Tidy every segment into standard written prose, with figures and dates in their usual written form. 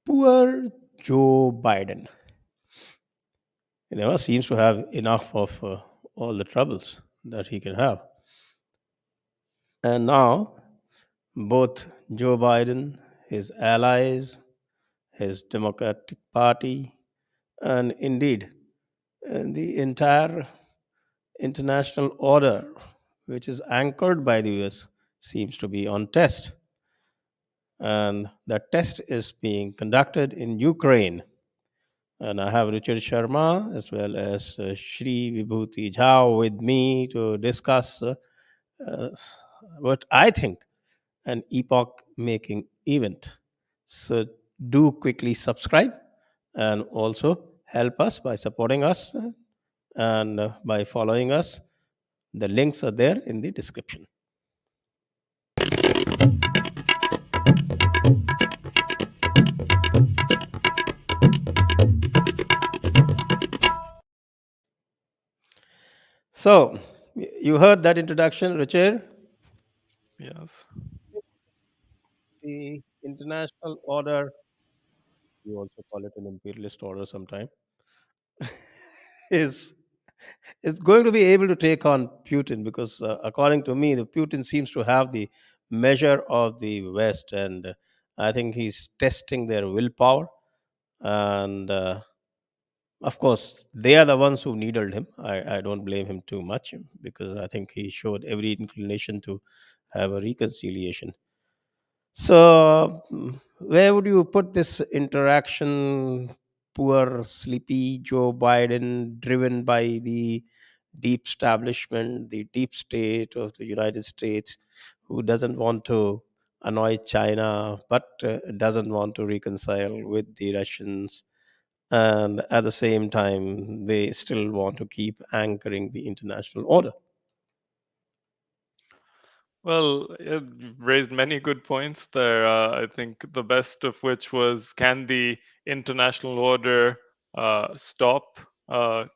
Poor Joe Biden. He never seems to have enough of all the troubles that he can have. And now, both Joe Biden, his allies, his Democratic Party, and indeed the entire international order, which is anchored by the US, seems to be on test. And that test is being conducted in Ukraine. And I have Ruchir Sharma as well as Shri Vibhuti Jha with me to discuss uh, what I think an epoch making event. So do quickly subscribe and also help us by supporting us and by following us. The links are there in the description. So, you heard that introduction, Ruchir. Yes. The international order, we also call it an imperialist order sometime, is going to be able to take on Putin because, according to me, the Putin seems to have the measure of the West, and I think he's testing their willpower. And of course, they are the ones who needled him. I don't blame him too much because I think he showed every inclination to have a reconciliation. So, where would you put this interaction? Poor, sleepy Joe Biden, driven by the deep establishment, the deep state of the United States, who doesn't want to annoy China but doesn't want to reconcile with the Russians. And at the same time, they still want to keep anchoring the international order. Well, you raised many good points there. I think the best of which was, can the international order stop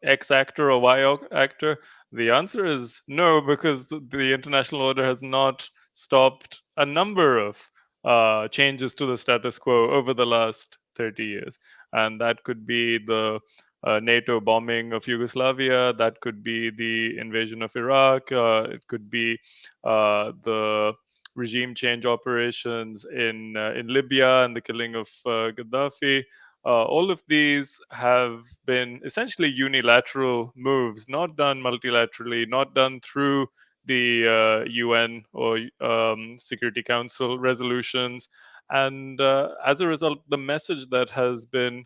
X actor or actor? The answer is no, because the international order has not stopped a number of changes to the status quo over the last 30 years. And that could be the NATO bombing of Yugoslavia, that could be the invasion of Iraq, it could be the regime change operations in Libya and the killing of Gaddafi. All of these have been essentially unilateral moves, not done multilaterally, not done through the UN or Security Council resolutions. And as a result, the message that has been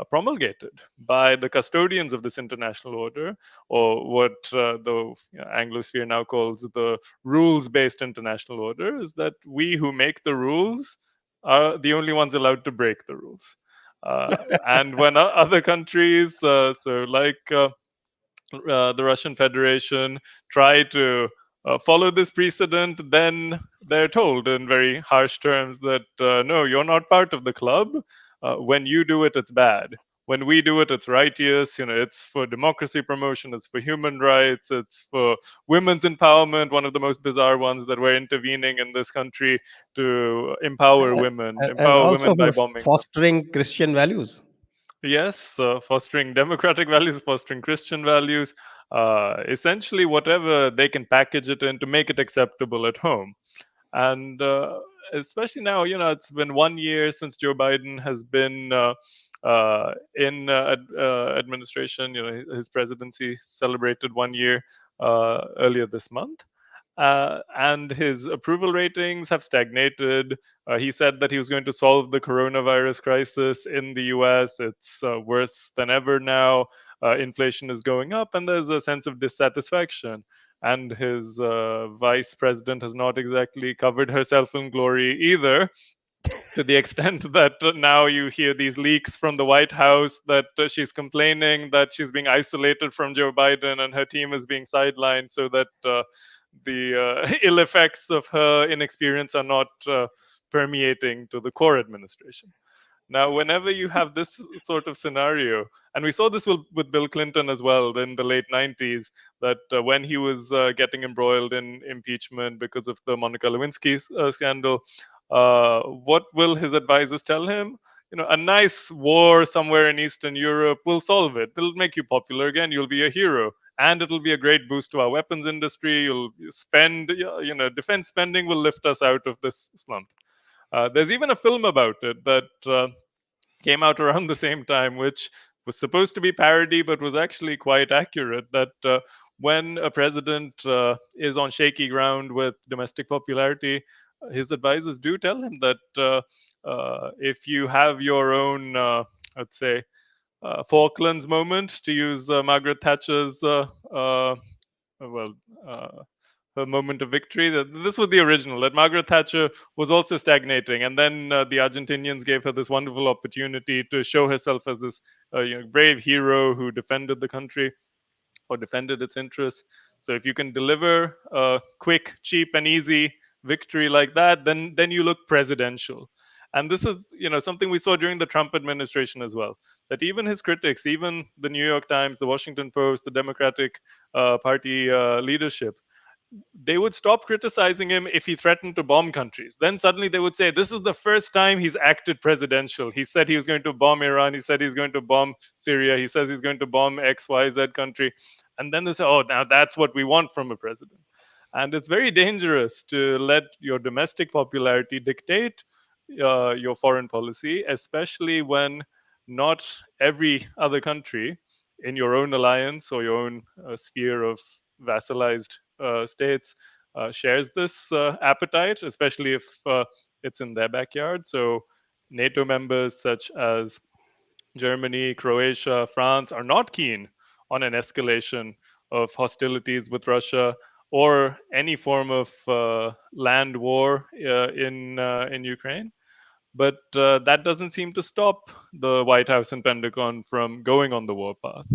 promulgated by the custodians of this international order, or what the Anglosphere now calls the rules based international order, is that we who make the rules are the only ones allowed to break the rules. And when other countries, the Russian Federation, try to follow this precedent, then they're told in very harsh terms that no, you're not part of the club. When you do it, it's bad. When we do it, it's righteous. It's for democracy promotion, it's for human rights, it's for women's empowerment. One of the most bizarre ones, that we're intervening in this country to And empower also women by for bombing them. fostering Christian values. Yes, fostering democratic values, fostering Christian values, essentially whatever they can package it in to make it acceptable at home. And especially now, it's been 1 year since Joe Biden has been in administration. His presidency celebrated 1 year earlier this month. And his approval ratings have stagnated. He said that he was going to solve the coronavirus crisis in the US. It's worse than ever now. Inflation is going up, and there's a sense of dissatisfaction. And his vice president has not exactly covered herself in glory either, to the extent that now you hear these leaks from the White House that she's complaining that she's being isolated from Joe Biden and her team is being sidelined, so that the ill effects of her inexperience are not permeating to the core administration. Now, whenever you have this sort of scenario, and we saw this with Bill Clinton as well in the late 90s, that when he was getting embroiled in impeachment because of the Monica Lewinsky scandal, what will his advisors tell him? a nice war somewhere in Eastern Europe will solve it. It'll make you popular again. You'll be a hero, and it'll be a great boost to our weapons industry. You'll spend, defense spending will lift us out of this slump. There's even a film about it that came out around the same time, which was supposed to be parody but was actually quite accurate. That when a president is on shaky ground with domestic popularity, his advisors do tell him that if you have your own, let's say, Falklands moment, to use Margaret Thatcher's well, uh, her moment of victory. This was the original. That Margaret Thatcher was also stagnating, and then the Argentinians gave her this wonderful opportunity to show herself as this brave hero who defended the country or defended its interests. So if you can deliver a quick, cheap, and easy victory like that, then you look presidential. And this is something we saw during the Trump administration as well. That even his critics, even the New York Times, the Washington Post, the Democratic Party leadership, they would stop criticizing him if he threatened to bomb countries. Then suddenly they would say, this is the first time he's acted presidential. He said he was going to bomb Iran. He said he's going to bomb Syria. He says he's going to bomb XYZ country. And then they say, oh, now that's what we want from a president. And it's very dangerous to let your domestic popularity dictate your foreign policy, especially when not every other country in your own alliance or your own sphere of vassalized states shares this appetite, especially if it's in their backyard. So, NATO members such as Germany, Croatia, France are not keen on an escalation of hostilities with Russia or any form of land war in Ukraine. But that doesn't seem to stop the White House and Pentagon from going on the warpath.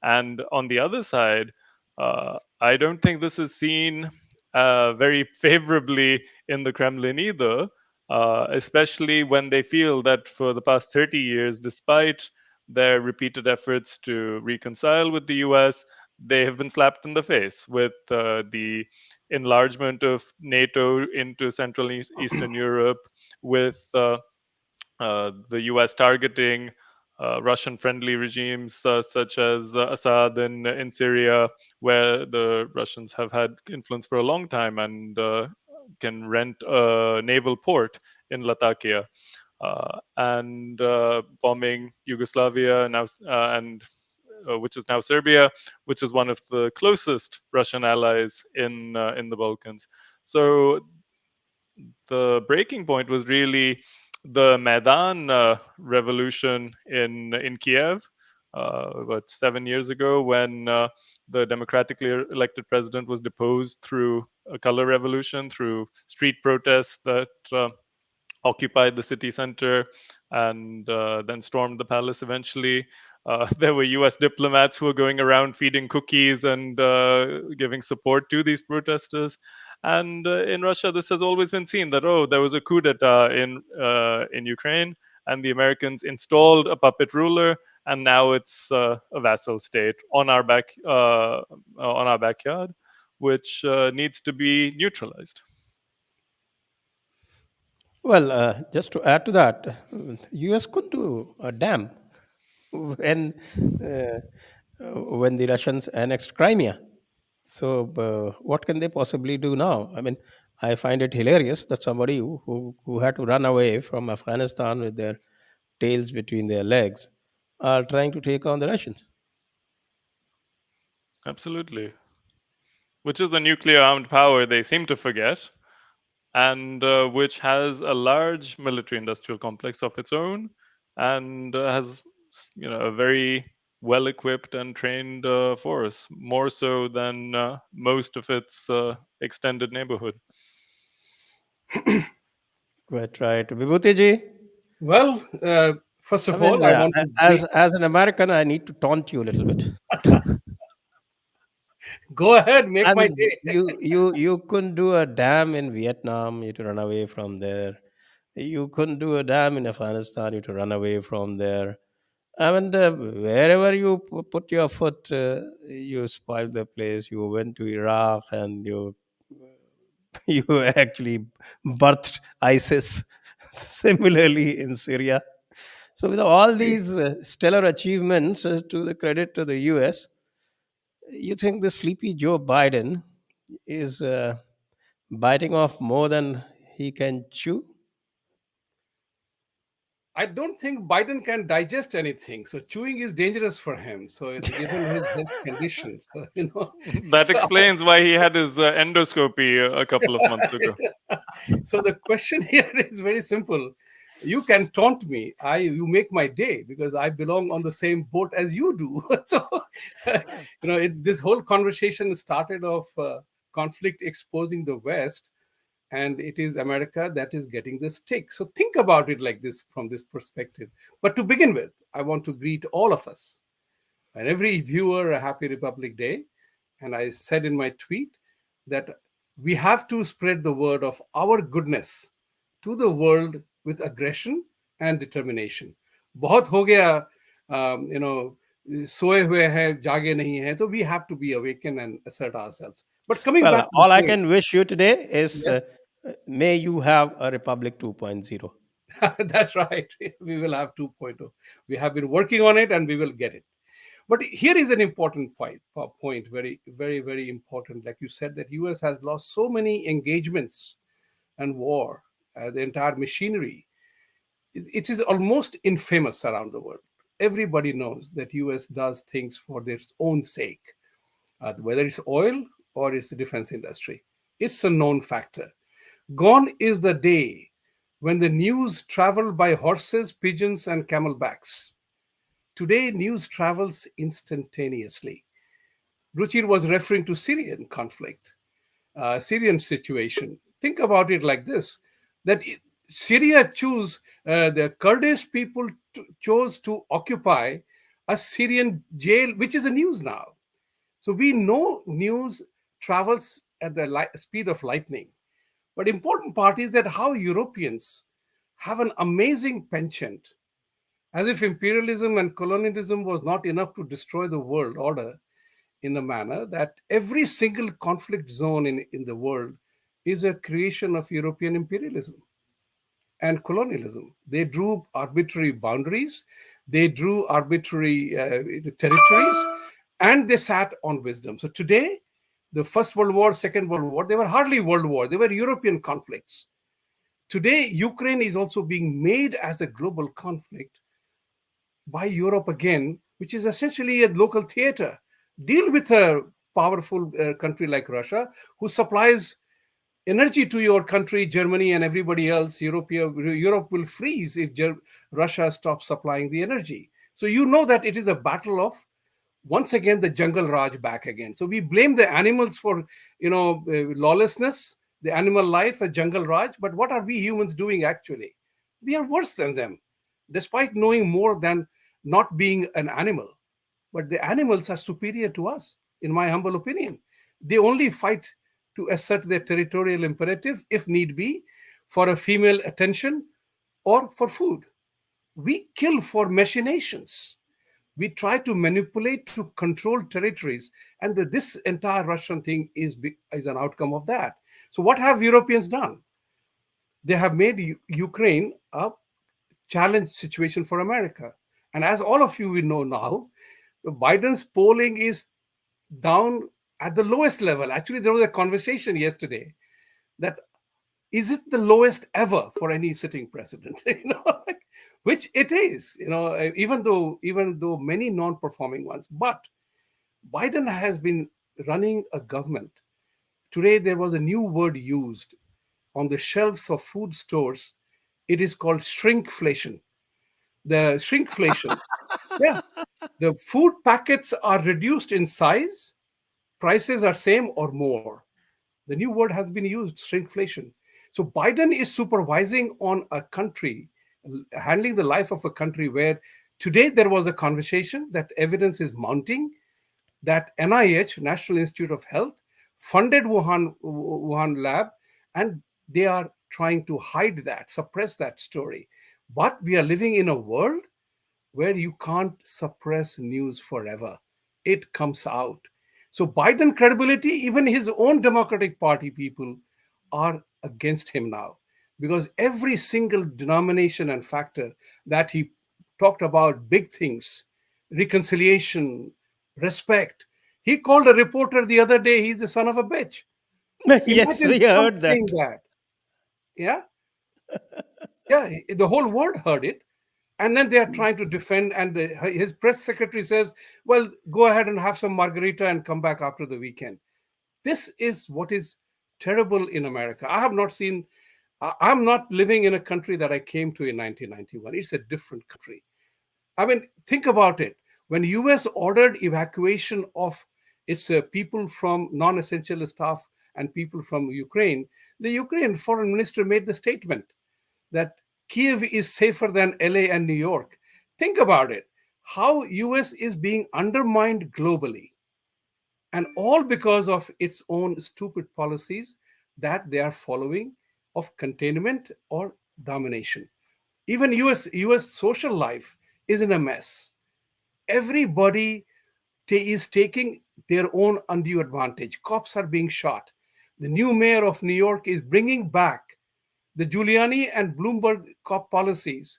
And on the other side, I don't think this is seen very favorably in the Kremlin either, especially when they feel that for the past 30 years, despite their repeated efforts to reconcile with the US, they have been slapped in the face with the enlargement of NATO into Central and Eastern Europe, with the US targeting Russian friendly regimes such as Assad in Syria, where the Russians have had influence for a long time and can rent a naval port in Latakia. And bombing Yugoslavia now, and which is now Serbia, which is one of the closest Russian allies in the Balkans. So the breaking point was really the Maidan revolution in Kiev, about 7 years ago, when the democratically elected president was deposed through a color revolution, through street protests that occupied the city center and then stormed the palace eventually. There were US diplomats who were going around feeding cookies and giving support to these protesters. And in Russia, this has always been seen that, oh, there was a coup d'etat in Ukraine, and the Americans installed a puppet ruler, and now it's a vassal state on our backyard, which needs to be neutralized. Well, just to add to that, US couldn't do a damn when when the Russians annexed Crimea. So, what can they possibly do now? I mean, I find it hilarious that somebody who had to run away from Afghanistan with their tails between their legs are trying to take on the Russians. Absolutely. Which is a nuclear armed power they seem to forget, and which has a large military industrial complex of its own, and has a very well equipped and trained force, more so than most of its extended neighborhood. Quite right. Vibhuti Ji, Well, first I of all, mean, I want to as an American, I need to taunt you a little bit. go ahead, make I my mean, day. you couldn't do a damn in Vietnam. You had to run away from there. You couldn't do a damn in Afghanistan. You had to run away from there. I mean, wherever you put your foot, you spoil the place. You went to Iraq and you you actually birthed ISIS. Similarly in Syria. So, with all these stellar achievements, to the credit to the US, you think the sleepy Joe Biden is biting off more than he can chew? I don't think Biden can digest anything. So chewing is dangerous for him. So given his health condition, so That so explains why he had his endoscopy a couple of months ago. so the question here is very simple. You can taunt me. You make my day because I belong on the same boat as you do. So this whole conversation started off conflict exposing the West, and it is America that is getting the stick. So think about it like this from this perspective. But to begin with, I want to greet all of us and every viewer a happy Republic Day. And I said in my tweet that we have to spread the word of our goodness to the world with aggression and determination. बहुत हो गया, सोए हुए हैं जागे नहीं हैं, so we have to be awakened and assert ourselves. But coming Well, back to the all I point, can wish you today is yes, may you have a Republic 2.0. that's right. We will have 2.0. We have been working on it and we will get it. But here is an important point, very, very, very important. Like you said, that US has lost so many engagements and war, the entire machinery. It is almost infamous around the world. Everybody knows that US does things for their own sake, whether it's oil or it's the defense industry. It's a known factor. Gone is the day when the news traveled by horses, pigeons, and camelbacks. Today, news travels instantaneously. Ruchir was referring to Syrian conflict, Syrian situation. Think about it like this: that Syria the Kurdish people chose to occupy a Syrian jail, which is a news now. So we know news travels at the speed of lightning. But important part is that how Europeans have an amazing penchant, as if imperialism and colonialism was not enough to destroy the world order, in a manner that every single conflict zone in the world is a creation of European imperialism and colonialism. They drew arbitrary boundaries, they drew arbitrary territories, and they sat on wisdom. So today, the First World War, Second World War, they were hardly world war, they were European conflicts. Today, Ukraine is also being made as a global conflict by Europe again, which is essentially a local theater. Deal with a powerful country like Russia, who supplies energy to your country, Germany, and everybody else. Europe will freeze if Russia stops supplying the energy. So you know that it is a battle of, once again, the jungle Raj back again. So we blame the animals for lawlessness, the animal life, a jungle Raj. But what are we humans doing actually? We are worse than them, despite knowing more than not being an animal. But the animals are superior to us, in my humble opinion. They only fight to assert their territorial imperative, if need be, for a female attention or for food. We kill for machinations. We try to manipulate to control territories, and this entire Russian thing is an outcome of that. So, what have Europeans done? They have made Ukraine a challenge situation for America. And as all of you will know now, Biden's polling is down at the lowest level. Actually, there was a conversation yesterday that is it the lowest ever for any sitting president? Which it is. Even though many non-performing ones, but Biden has been running a government. Today, there was a new word used on the shelves of food stores. It is called shrinkflation. The shrinkflation, yeah, the food packets are reduced in size, prices are same or more. The new word has been used, shrinkflation. So Biden is supervising on a country, handling the life of a country where today there was a conversation that evidence is mounting that NIH, National Institute of Health, funded Wuhan lab, and they are trying to hide that, suppress that story. But we are living in a world where you can't suppress news forever. It comes out. So Biden credibility, even his own Democratic Party people are against him now, because every single denomination and factor that he talked about big things, reconciliation, respect. He called a reporter the other day, he's the son of a bitch. Yes, Imagine we Trump heard saying that. that. Yeah, yeah, the whole world heard it. And then they are trying to defend, and his press secretary says, well, go ahead and have some margarita and come back after the weekend. This is what is terrible in America. I have not seen, I'm not living in a country that I came to in 1991. It's a different country. I mean, think about it. When US ordered evacuation of its people from non-essential staff and people from Ukraine, the Ukrainian foreign minister made the statement that Kiev is safer than LA and New York. Think about it. How US is being undermined globally, and all because of its own stupid policies that they are following of containment or domination. Even US social life is in a mess. Everybody is taking their own undue advantage. Cops are being shot. The new mayor of New York is bringing back the Giuliani and Bloomberg cop policies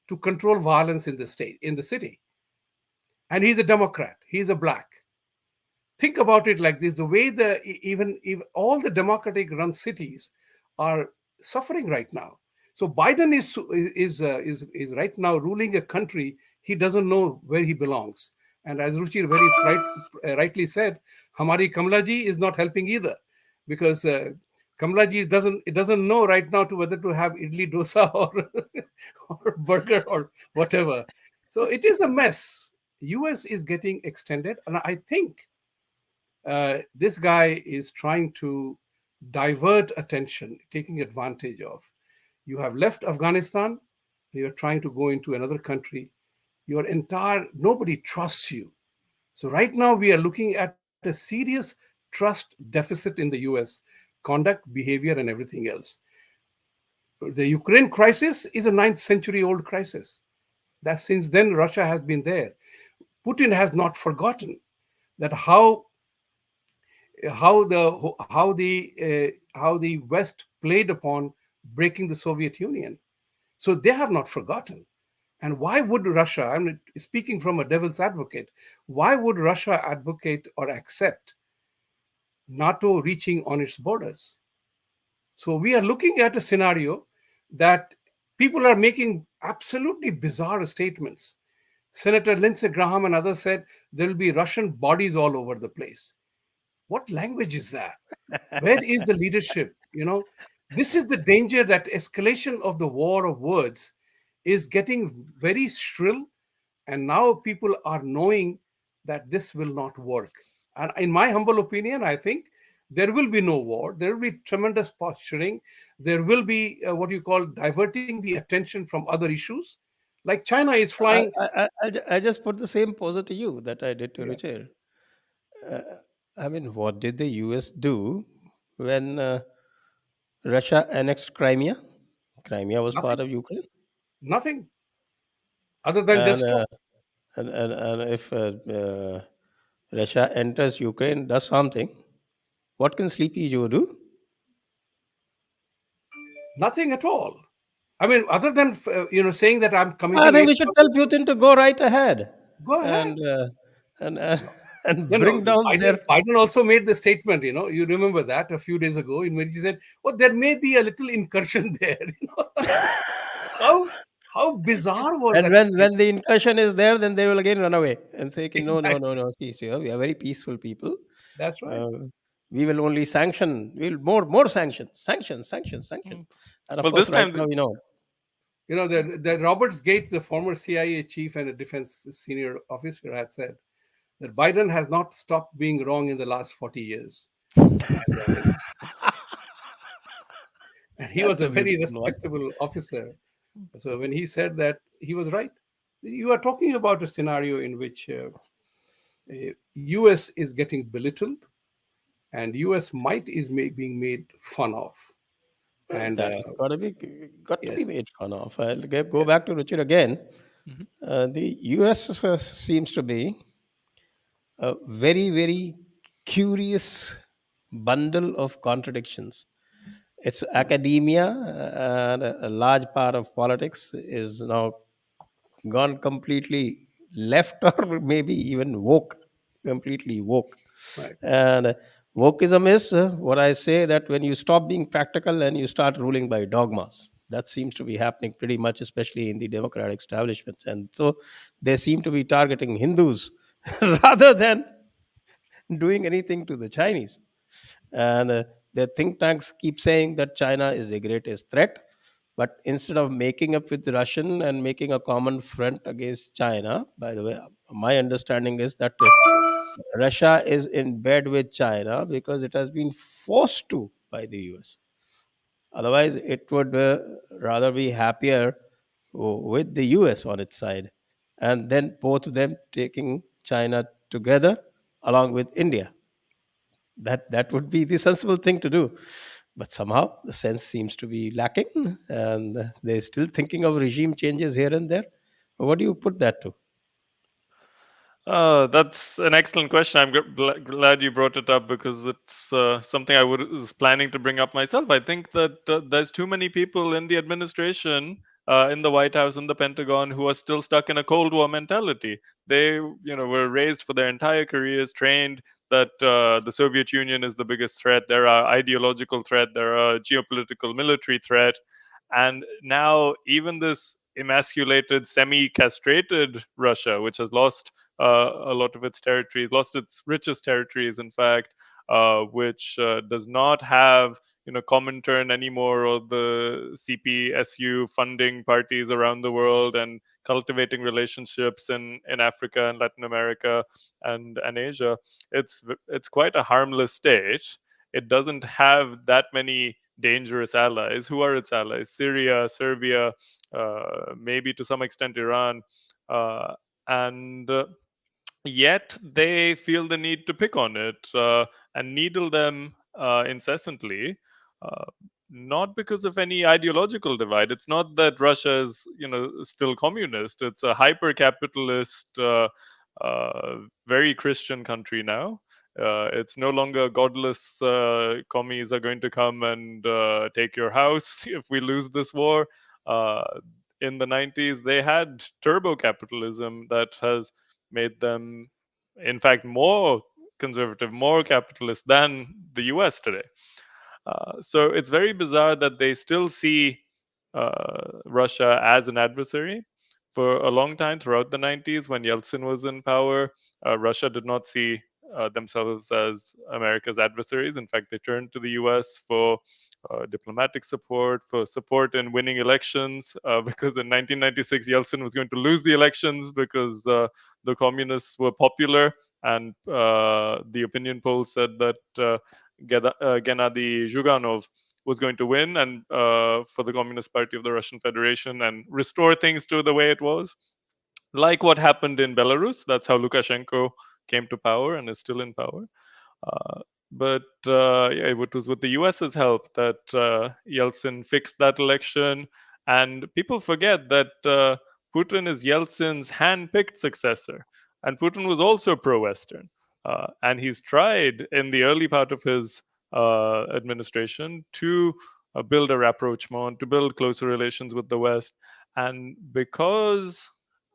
to control violence in the state, in the city. And he's a Democrat. He's a black. Think about it like this: the way even all the democratic run cities are suffering right now. So Biden is right now ruling a country he doesn't know where he belongs. And as Ruchir rightly said, Hamari Kamla ji is not helping either, because Kamla ji doesn't know right now to whether to have idli dosa or or burger or whatever. So it is a mess. US is getting extended, and I think this guy is trying to divert attention, taking advantage of. You have left Afghanistan, you're trying to go into another country. Your entire, nobody trusts you. So, right now, we are looking at a serious trust deficit in the US conduct, behavior, and everything else. The Ukraine crisis is a ninth century old crisis. That since then, Russia has been there. Putin has not forgotten that how the West played upon breaking the Soviet Union. So they have not forgotten. And why would Russia? I'm speaking from a devil's advocate. Why would Russia advocate or accept NATO reaching on its borders? So we are looking at a scenario that people are making absolutely bizarre statements. Senator Lindsey Graham and others said there will be Russian bodies all over the place. What language is that? Where is the leadership? This is the danger, that escalation of the war of words is getting very shrill, and now people are knowing that this will not work. And in my humble opinion, I think there will be no war. There will be tremendous posturing. There will be what you call diverting the attention from other issues. Like China is I, flying. I just put the same poser to you that I did to Yeah, Ruchir. Uh, I mean, what did the US do when Russia annexed Crimea? Crimea was part nothing, of Ukraine. nothing other than And, just talk. and if Russia enters Ukraine, does something, what can Sleepy Joe do? Nothing at all. I mean, other than saying that I'm I committing think eight we should tell thousand, Putin to go right ahead go ahead. and and and No, bring down their. Biden also made the statement. You remember that a few days ago, in which he said, "Oh, there may be a little incursion there." How how bizarre was And that when statement? the incursion is there, then they will again run away and say, "Ki, no, no, no, Exactly. no, please, yeah, we are very peaceful people. That's right. Uh, we will only sanction. We'll more sanctions, sanctions, sanctions, Mm. sanctions." And of Well, course, this right time, now we know. The Roberts Gates, the former CIA chief and a defense senior officer, had said that Biden has not stopped being wrong in the last 40 years. And, and he was That's a a very beautiful one. respectable officer. So when he said that, he was right. You are talking about a scenario in which US is getting belittled, and US might is being made fun of. And That's got to be yes, made fun of. I'll go yes, back to Richard again. Mhm. The US seems to be a very, very curious bundle of contradictions. It's academia, and a large part of politics is now gone completely left or maybe even woke, completely woke. Right. And wokeism is what I say, that when you stop being practical and you start ruling by dogmas. That seems to be happening pretty much, especially in the democratic establishments. And so they seem to be targeting Hindus rather than doing anything to the Chinese. And their think tanks keep saying that China is the greatest threat. But instead of making up with Russian and making a common front against China, by the way, my understanding is that Russia is in bed with China because it has been forced to by the US. Otherwise, it would rather be happier with the US on its side. And then both of them taking China together along with India. That would be the sensible thing to do. But somehow the sense seems to be lacking, and they're still thinking of regime changes here and there. What do you put that to? That's an excellent question. I'm glad you brought it up because it's something was planning to bring up myself. I think that there's too many people in the administration, in the White House, in the Pentagon, who are still stuck in a Cold War mentality. They, were raised for their entire careers, trained that the Soviet Union is the biggest threat. There are ideological threat. There are geopolitical, military threat, and now even this emasculated, semi-castrated Russia, which has lost a lot of its territories, lost its richest territories, in fact, which does not have Comintern anymore, or the CPSU funding parties around the world and cultivating relationships in Africa and Latin America and Asia. It's quite a harmless state. It doesn't have that many dangerous allies. Who are its allies? Syria, Serbia, maybe to some extent Iran. And Yet they feel the need to pick on it and needle them incessantly, uh, not because of any ideological divide. It's not that Russia is still communist. It's a hyper capitalist, very Christian country now. It's no longer godless commies are going to come and take your house if we lose this war. uh, in the 90s they had turbo capitalism that has made them, in fact, more conservative, more capitalist than the US today. So it's very bizarre that they still see Russia as an adversary. For a long time throughout the 90s, when Yeltsin was in power, Russia did not see themselves as America's adversaries. In fact, they turned to the US for diplomatic support, for support in winning elections, because in 1996, Yeltsin was going to lose the elections because the communists were popular. And the opinion poll said that Gennady Zhuganov was going to win and for the Communist Party of the Russian Federation and restore things to the way it was, like what happened in Belarus. That's how Lukashenko came to power and is still in power. Uh, but yeah, it was with the US's help that Yeltsin fixed that election. And people forget that Putin is Yeltsin's hand-picked successor, and Putin was also pro-Western. And he's tried in the early part of his administration to build a rapprochement, to build closer relations with the West. And because,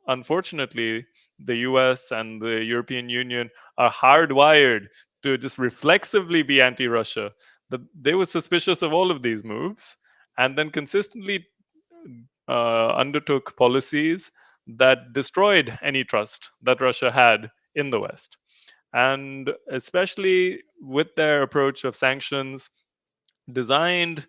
unfortunately, the US and the European Union are hardwired to just reflexively be anti-Russia, that they were suspicious of all of these moves, and then consistently undertook policies that destroyed any trust that Russia had in the West. And especially with their approach of sanctions designed,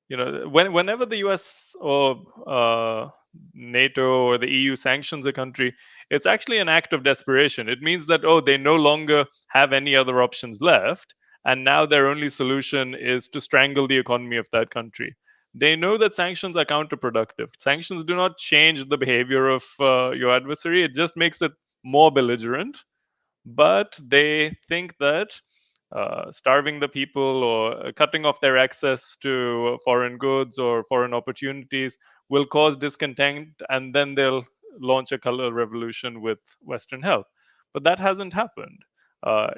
whenever the US or NATO or the EU sanctions a country, it's actually an act of desperation. It means that, oh, they no longer have any other options left, and now their only solution is to strangle the economy of that country. They know that sanctions are counterproductive. Sanctions do not change the behavior of your adversary, it just makes it more belligerent. But they think that starving the people or cutting off their access to foreign goods or foreign opportunities will cause discontent, and then they'll launch a color revolution with Western help. But that hasn't happened.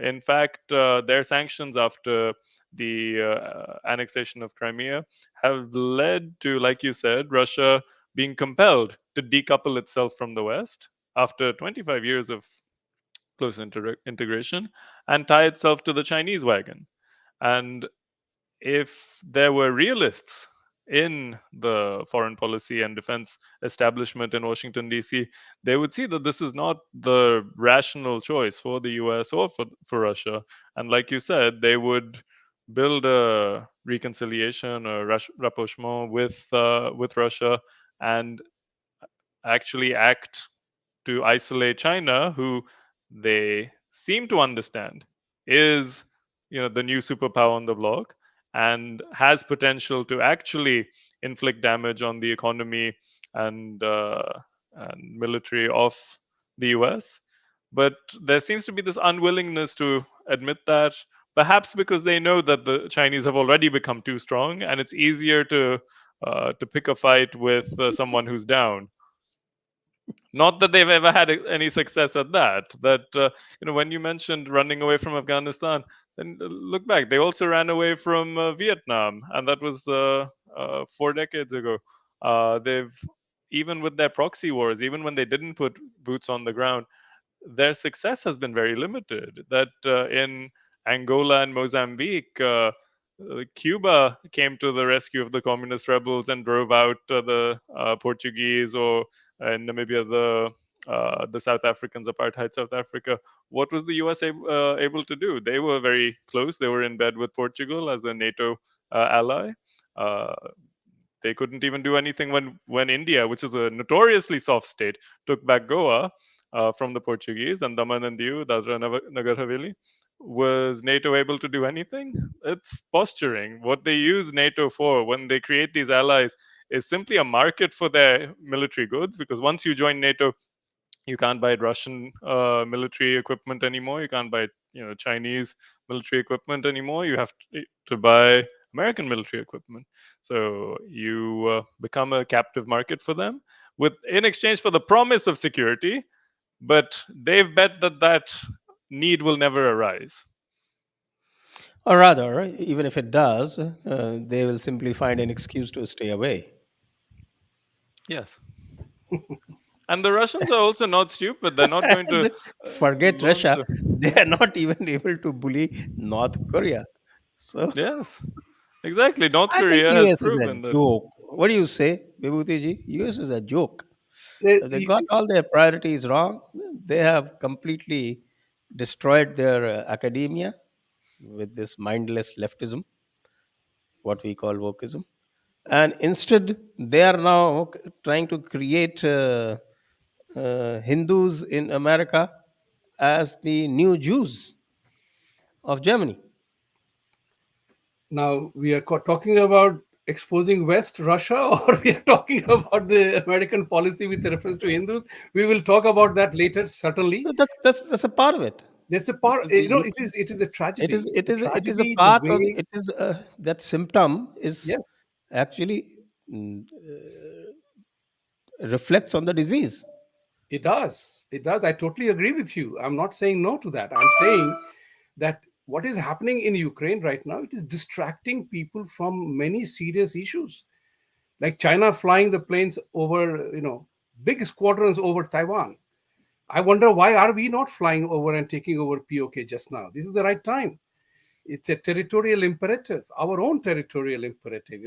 In fact, their sanctions after the annexation of Crimea have led to, like you said, Russia being compelled to decouple itself from the West after 25 years of close integration and tie itself to the Chinese wagon. And if there were realists in the foreign policy and defense establishment in Washington, D.C., they would see that this is not the rational choice for the US or for Russia. And like you said, they would build a reconciliation or rapprochement with Russia and actually act to isolate China, who they seem to understand is, the new superpower on the block and has potential to actually inflict damage on the economy and military of the US. But there seems to be this unwillingness to admit that, perhaps because they know that the Chinese have already become too strong, and it's easier to pick a fight with someone who's down. Not that they've ever had any success at that. When you mentioned running away from Afghanistan, then look back. They also ran away from Vietnam, and that was 4 decades ago. They've Even with their proxy wars, even when they didn't put boots on the ground, their success has been very limited. That in Angola and Mozambique, Cuba came to the rescue of the communist rebels and drove out the Portuguese, or in Namibia, the South Africans, apartheid South Africa. What was the US able to do? They were very close. They were in bed with Portugal as a NATO ally. Uh, they couldn't even do anything when India, which is a notoriously soft state, took back Goa from the Portuguese, and Daman and Diu, Dadra and Nagar Haveli. Was NATO able to do anything? It's posturing. What they use NATO for when they create these allies is simply a market for their military goods, because once you join NATO, you can't buy Russian military equipment anymore. You can't buy Chinese military equipment anymore. You have to buy American military equipment. So you become a captive market for them, in exchange for the promise of security. But they've bet that need will never arise. Or rather, even if it does, they will simply find an excuse to stay away. Yes. And the Russians are also not stupid. They're not going to And forget launch. Russia, they are not even able to bully North Korea. So Yes, exactly. North I think Korea has US is a proven that. joke. What do you say, Vibhuti ji? US is a joke. They- They got all their priorities wrong. They have completely destroyed their academia with this mindless leftism, what we call wokeism. And instead, they are now trying to create Hindus in America as the new Jews of Germany. Now we are talking about exposing West Russia, or we are talking about the American policy with reference to Hindus. We will talk about that later. Certainly, So that's a part of it. there's a part. Because It is a tragedy. It's a it is a tragedy. The part of way, it is that symptom is yes, actually reflects on the disease. it does. It does. I totally agree with you. I'm not saying no to that. I'm saying that what is happening in Ukraine right now, it is distracting people from many serious issues, like China flying the planes over, big squadrons over Taiwan. I wonder, why are we not flying over and taking over POK just now? This is the right time. It's a territorial imperative, our own territorial imperative.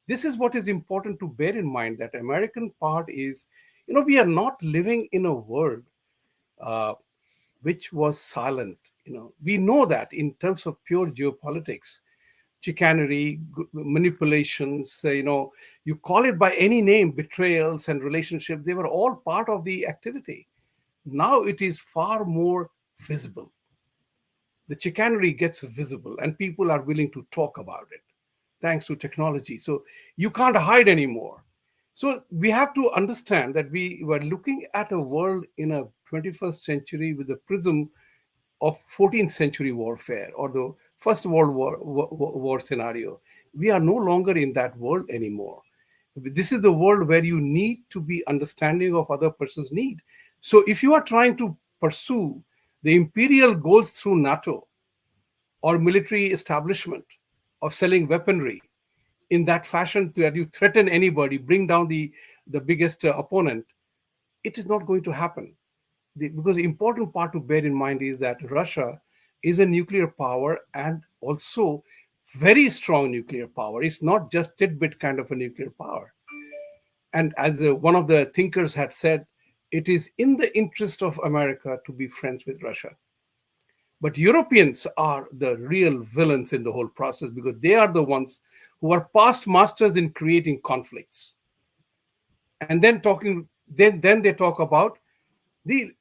This is what is important to bear in mind. That American part is, we are not living in a world uh, which was silent. We know that in terms of pure geopolitics, chicanery, manipulations, you call it by any name, betrayals and relationships, they were all part of the activity. Now it is far more visible. The chicanery gets visible and people are willing to talk about it thanks to technology. So you can't hide anymore. So we have to understand that we were looking at a world in a 21st century with the prism of 14th century warfare or the First World War scenario. We are no longer in that world anymore. This is the world where you need to be understanding of other person's need. So if you are trying to pursue the imperial goals through NATO or military establishment of selling weaponry, in that fashion that you threaten anybody, bring down the biggest opponent, it is not going to happen. Because the important part to bear in mind is that Russia is a nuclear power, and also very strong nuclear power. It's not just tidbit kind of a nuclear power. And as one of the thinkers had said, it is in the interest of America to be friends with Russia. But Europeans are the real villains in the whole process, because they are the ones who are past masters in creating conflicts. And then they talk about the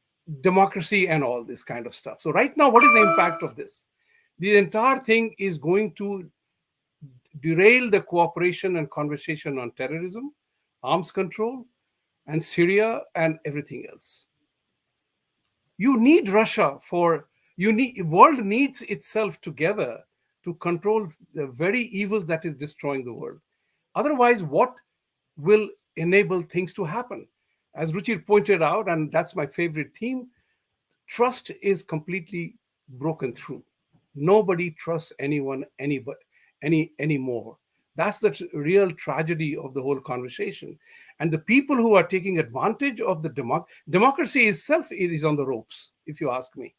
democracy and all this kind of stuff. So right now, what is the impact of this? The entire thing is going to derail the cooperation and conversation on terrorism, arms control, and Syria and everything else. You need Russia for you need world needs itself together to control the very evil that is destroying the world. Otherwise, what will enable things to happen? As Ruchir pointed out, and that's my favorite theme, trust is completely broken through. Nobody trusts anyone anymore. That's the real tragedy of the whole conversation. And the people who are taking advantage of the democracy itself is on the ropes, if you ask me.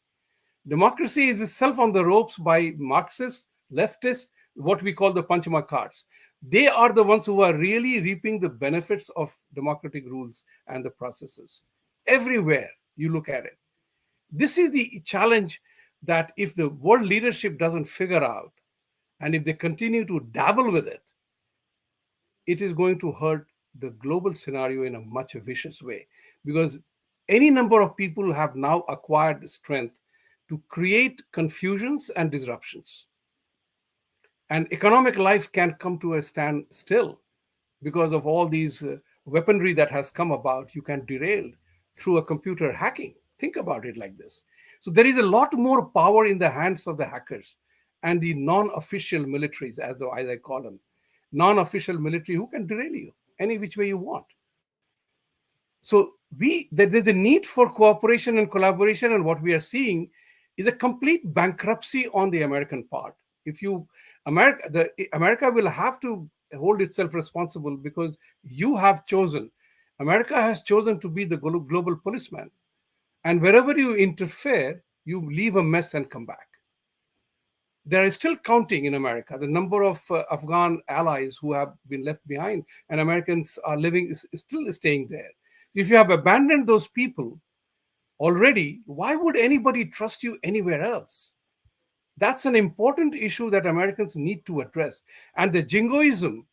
Democracy is itself on the ropes by Marxists, leftists, what we call the Panchama cards. They are the ones who are really reaping the benefits of democratic rules and the processes. Everywhere you look at it. This is the challenge, that if the world leadership doesn't figure out, and if they continue to dabble with it, it is going to hurt the global scenario in a much vicious way. Because any number of people have now acquired strength to create confusions and disruptions. And economic life can come to a standstill because of all these weaponry that has come about. You can derail through a computer hacking. Think about it like this. So there is a lot more power in the hands of the hackers and the non-official militaries, as I call them, non-official military who can derail you any which way you want. So there's a need for cooperation and collaboration, and what we are seeing is a complete bankruptcy on the American part. If you America will have to hold itself responsible, because America has chosen to be the global policeman, and wherever you interfere, you leave a mess and come back. There is still counting in America the number of Afghan allies who have been left behind, and Americans are is still staying there. If you have abandoned those people already, why would anybody trust you anywhere else? That's an important issue that Americans need to address. And the jingoism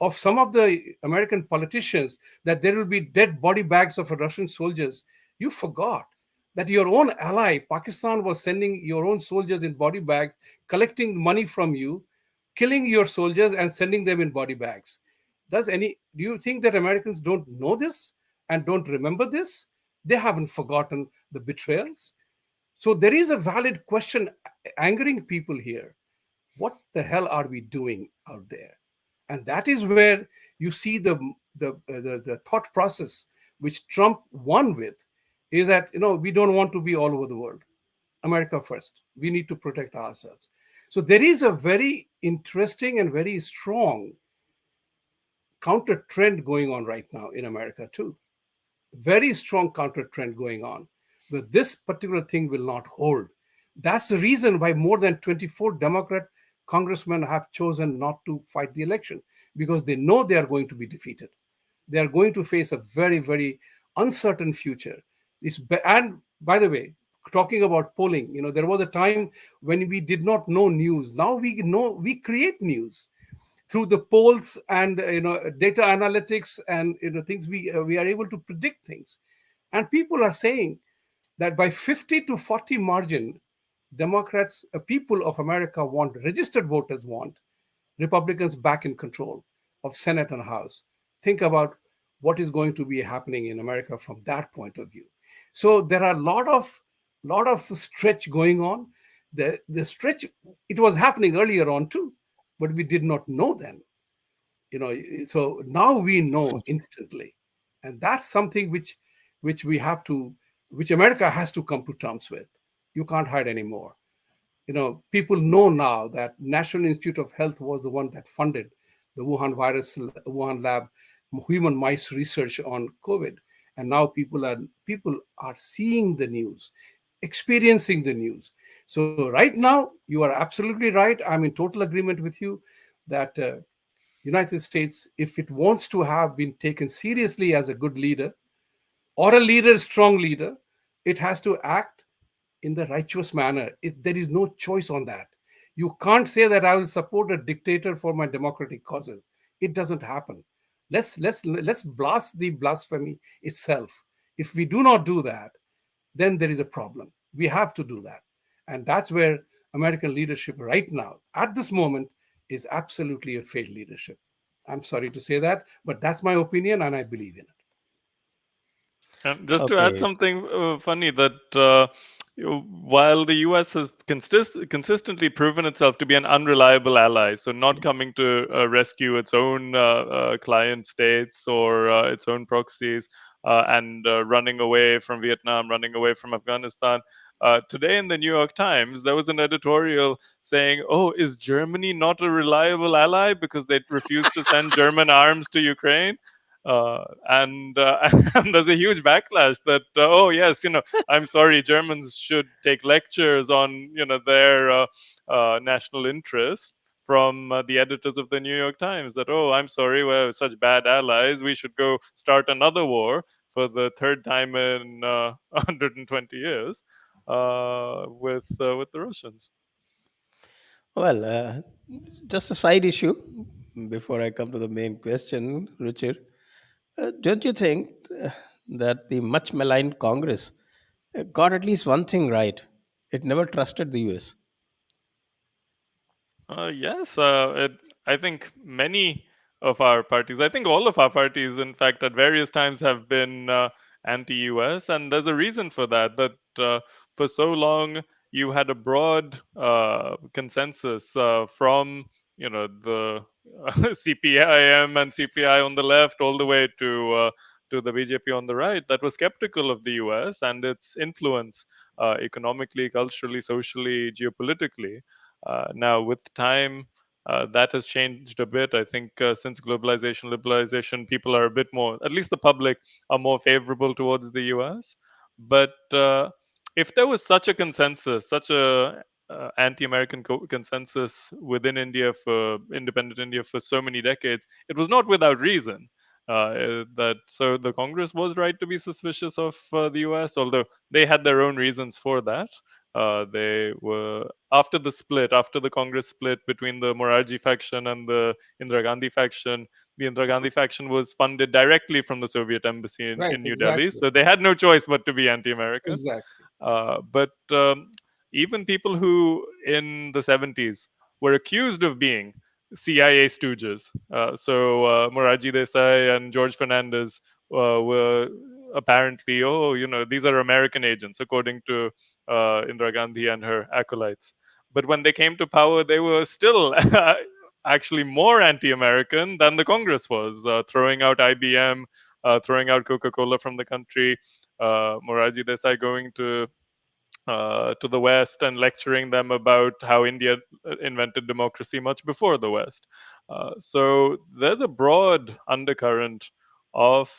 of some of the American politicians, that there will be dead body bags of Russian soldiers, you forgot that your own ally, Pakistan, was sending your own soldiers in body bags, collecting money from you, killing your soldiers and sending them in body bags. Do you think that Americans don't know this and don't remember this? They haven't forgotten the betrayals. So there is a valid question angering people here. What the hell are we doing out there? And that is where you see the thought process which Trump won with, is that we don't want to be all over the world. America first. We need to protect ourselves. So there is a very interesting and very strong counter trend going on right now in America too. Very strong counter trend going on. But this particular thing will not hold. That's the reason why more than 24 Democrat congressmen have chosen not to fight the election, because they know they are going to be defeated. They are going to face a very, very uncertain future. And by the way, talking about polling, there was a time when we did not know news. Now we create news through the polls and data analytics and things. We are able to predict things, and people are saying that by 50 to 40 margin, people of America registered voters want Republicans back in control of Senate and House. Think about what is going to be happening in America from that point of view. So there are a lot of stretch going on. The stretch, it was happening earlier on too, but we did not know then. So now we know instantly, and that's something which we have to, which America has to come to terms with. You can't hide anymore. People know now that National Institute of Health was the one that funded the Wuhan virus, Wuhan lab, human mice research on COVID, and now people are seeing the news, experiencing the news. So right now, you are absolutely right. I'm in total agreement with you that United States, if it wants to have been taken seriously as a good leader or a leader, strong leader, it has to act in the righteous manner. There is no choice on that. You can't say that I will support a dictator for my democratic causes. It doesn't happen. Let's blast the blasphemy itself. If we do not do that, then there is a problem. We have to do that. And that's where American leadership right now, at this moment, is absolutely a failed leadership. I'm sorry to say that, but that's my opinion and I believe in it. And just to add Okay. something funny, that while the US has consistently proven itself to be an unreliable ally, so not Yes. coming to rescue its own client states or its own proxies, and running away from Vietnam, running away from Afghanistan. Today in the New York Times, there was an editorial saying, "Oh, is Germany not a reliable ally because they refused to send German arms to Ukraine?" And and there's a huge backlash that oh yes, I'm sorry, Germans should take lectures on their national interest from the editors of the New York Times, that oh, I'm sorry, we're such bad allies, we should go start another war for the third time in 120 years with the Russians. Well, just a side issue before I come to the main question, Richard. Don't you think that the much maligned Congress got at least one thing right? It never trusted the US. Yes, I think many of our parties, I think all of our parties, in fact, at various times have been anti-US, and there's a reason for that. That for so long you had a broad consensus from the CPIM and CPI on the left, all the way to the BJP on the right, that was skeptical of the US and its influence economically, culturally, socially, geopolitically. Now, with time, that has changed a bit. I think since globalization, liberalization, people are a bit more, at least the public, are more favorable towards the US. But if there was such a consensus, such a anti-American consensus within India, for independent India, for so many decades, it was not without reason. That so the Congress was right to be suspicious of the US, although they had their own reasons for that. They were after the split, after the Congress split between the Morarji faction and the Indira Gandhi faction. The Indira Gandhi faction was funded directly from the Soviet embassy Right, in New Delhi, exactly. so they had no choice but to be anti-American. Exactly. But even people who in the 70s were accused of being CIA stooges, so Morarji Desai and George Fernandez were apparently, oh, these are American agents, according to Indira Gandhi and her acolytes. But when they came to power, they were still actually more anti-American than the Congress was, throwing out IBM, throwing out Coca-Cola from the country. Morarji Desai going to the West and lecturing them about how India invented democracy much before the West. So there's a broad undercurrent of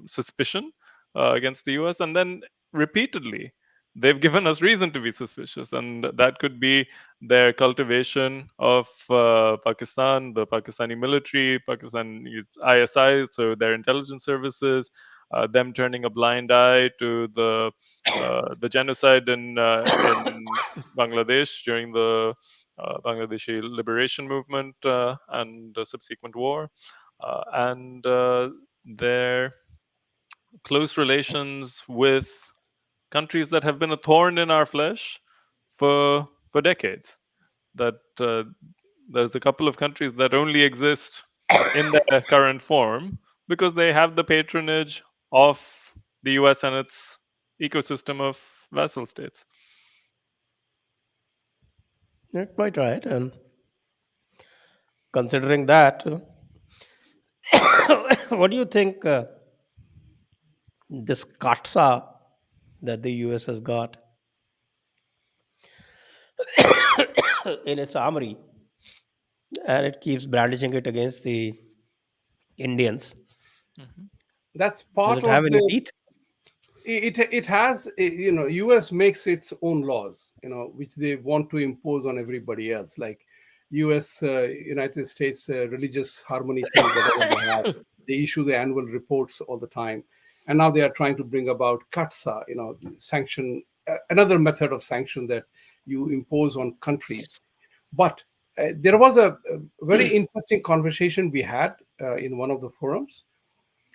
suspicion against the US, and then repeatedly they've given us reason to be suspicious, and that could be their cultivation of Pakistan, the Pakistani military, Pakistan ISI, so their intelligence services, them turning a blind eye to the genocide in Bangladesh during the Bangladeshi liberation movement and the subsequent war, and their close relations with countries that have been a thorn in our flesh for decades. That there's a couple of countries that only exist in their current form because they have the patronage of the US and its ecosystem of vassal states. You're quite right. And considering that, what do you think this CATSA that the US has got in its armory? and it keeps brandishing it against the Indians. Mhm. That's Does part it have of any the teeth? it has you know, US makes its own laws, you know, which they want to impose on everybody else, like US United States religious harmony thing, whatever they have. They issue the annual reports all the time, and now they are trying to bring about CATSA, you know, sanction, another method of sanction that you impose on countries. But there was a very interesting conversation we had in one of the forums,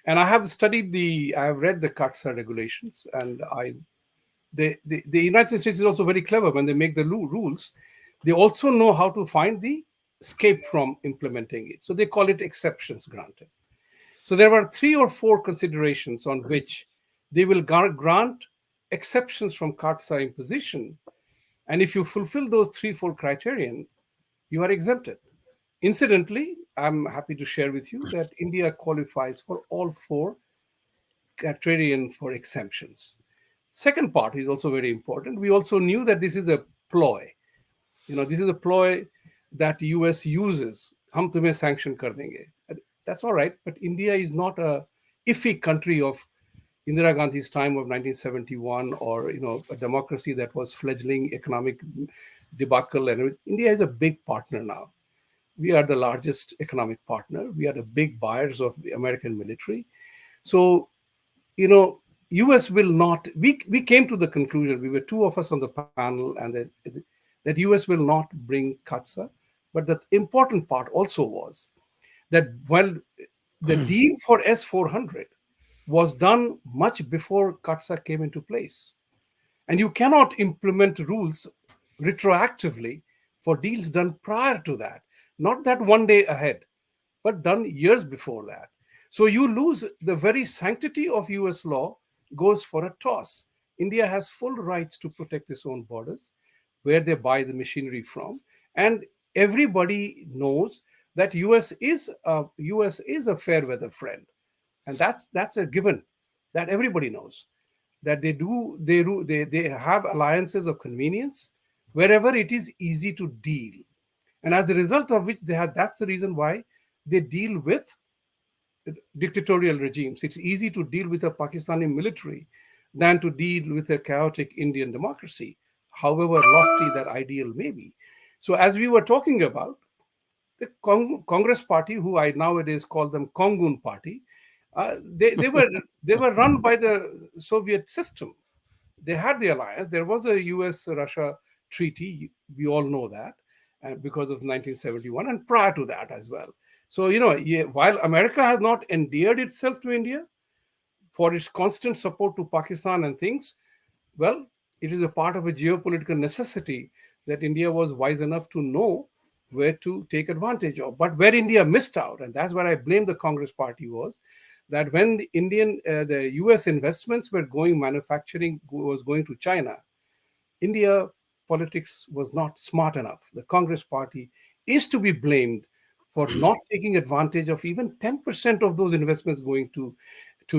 and I have studied I have read the CATSA regulations, and the United States is also very clever when they make the rules. They also know how to find the escape from implementing it. So they call it exceptions granted. So there were three or four considerations on which they will grant exceptions from CATSA imposition. And if you fulfill those three, four criterion, you are exempted. Incidentally, I'm happy to share with you that India qualifies for all four criterion for exemptions. Second part is also very important. We also knew that this is a ploy. You know, this is a ploy that US uses. हम तुम्हें sanction कर देंगे. That's all right, but India is not a iffy country of Indira Gandhi's time of 1971, or you know, a democracy that was fledgling economic debacle. And India is a big partner now. We are the largest economic partner. We are the big buyers of the American military. So you know, US will not. We came to the conclusion. We were two of us on the panel, and that US will not bring CATSA. But the important part also was that while the deal for S-400 was done much before CATSA came into place, and you cannot implement rules retroactively for deals done prior to that, not that one day ahead, but done years before that. So you lose the very sanctity of US law, goes for a toss. India has full rights to protect its own borders, where they buy the machinery from. And everybody knows that US is a fair weather friend. And that's a given that everybody knows, that they have alliances of convenience wherever it is easy to deal, and as a result of which they have, that's the reason why they deal with dictatorial regimes. It's easy to deal with a Pakistani military than to deal with a chaotic Indian democracy, however lofty that ideal may be. So as we were talking about, the Congress Party, who I nowadays call them Kongun Party, they were run by the Soviet system. They had the alliance. There was a US Russia treaty. We all know that, because of 1971, and prior to that as well. So, you know, yeah, while America has not endeared itself to India for its constant support to Pakistan and things, well, it is a part of a geopolitical necessity that India was wise enough to know where to take advantage of. But where India missed out, and that's where I blame the Congress Party, was that when the US investments were going, manufacturing was going to China, India politics was not smart enough. The Congress Party is to be blamed for not taking advantage of even 10% of those investments going to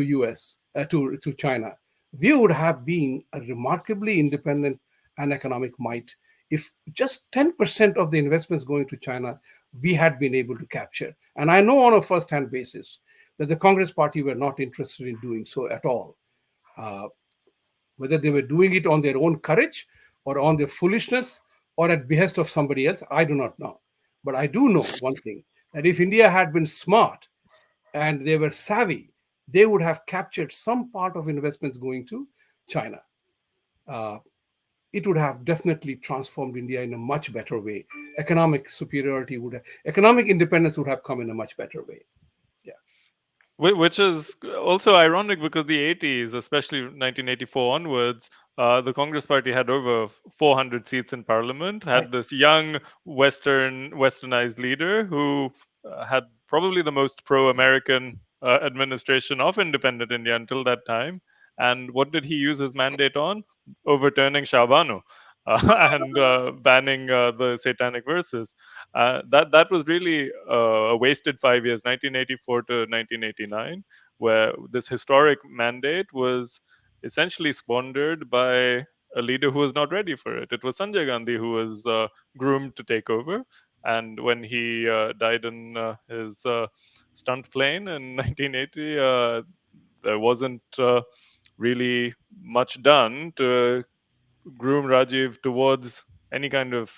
US to China. We would have been a remarkably independent and economic might if just 10% of the investments going to China we had been able to capture. And I know on a first-hand basis that the Congress Party were not interested in doing so at all. Uh, Whether they were doing it on their own courage or on their foolishness or at behest of somebody else, I do not know. But I do know one thing, that if India had been smart and they were savvy, they would have captured some part of investments going to China. Uh, it would have definitely transformed India in a much better way. Economic independence would have come in a much better way. Yeah. Which is also ironic because the 80s, especially 1984 onwards, the Congress Party had over 400 seats in parliament, Right. had this young westernized leader who had probably the most pro-American administration of independent India until that time. And what did he use his mandate on? Overturning Shah Banu. And banning the satanic verses. That was really a wasted 5 years, 1984 to 1989, where this historic mandate was essentially squandered by a leader who was not ready for it. It was Sanjay Gandhi who was groomed to take over, And when he died in his stunt plane in 1980, there wasn't really much done to groom Rajiv towards any kind of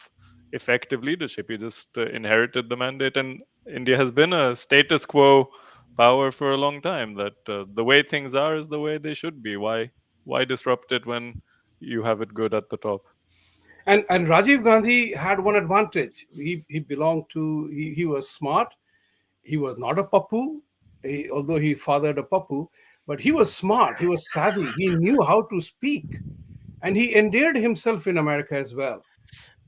effective leadership. He just inherited the mandate, and India has been a status quo power for a long time. That the way things are is the way they should be. Why disrupt it when you have it good at the top? And Rajiv Gandhi had one advantage. He belonged to he was smart. He was not a pappu, although he fathered a pappu, but he was smart. He was savvy. He knew how to speak, and he endeared himself in America as well.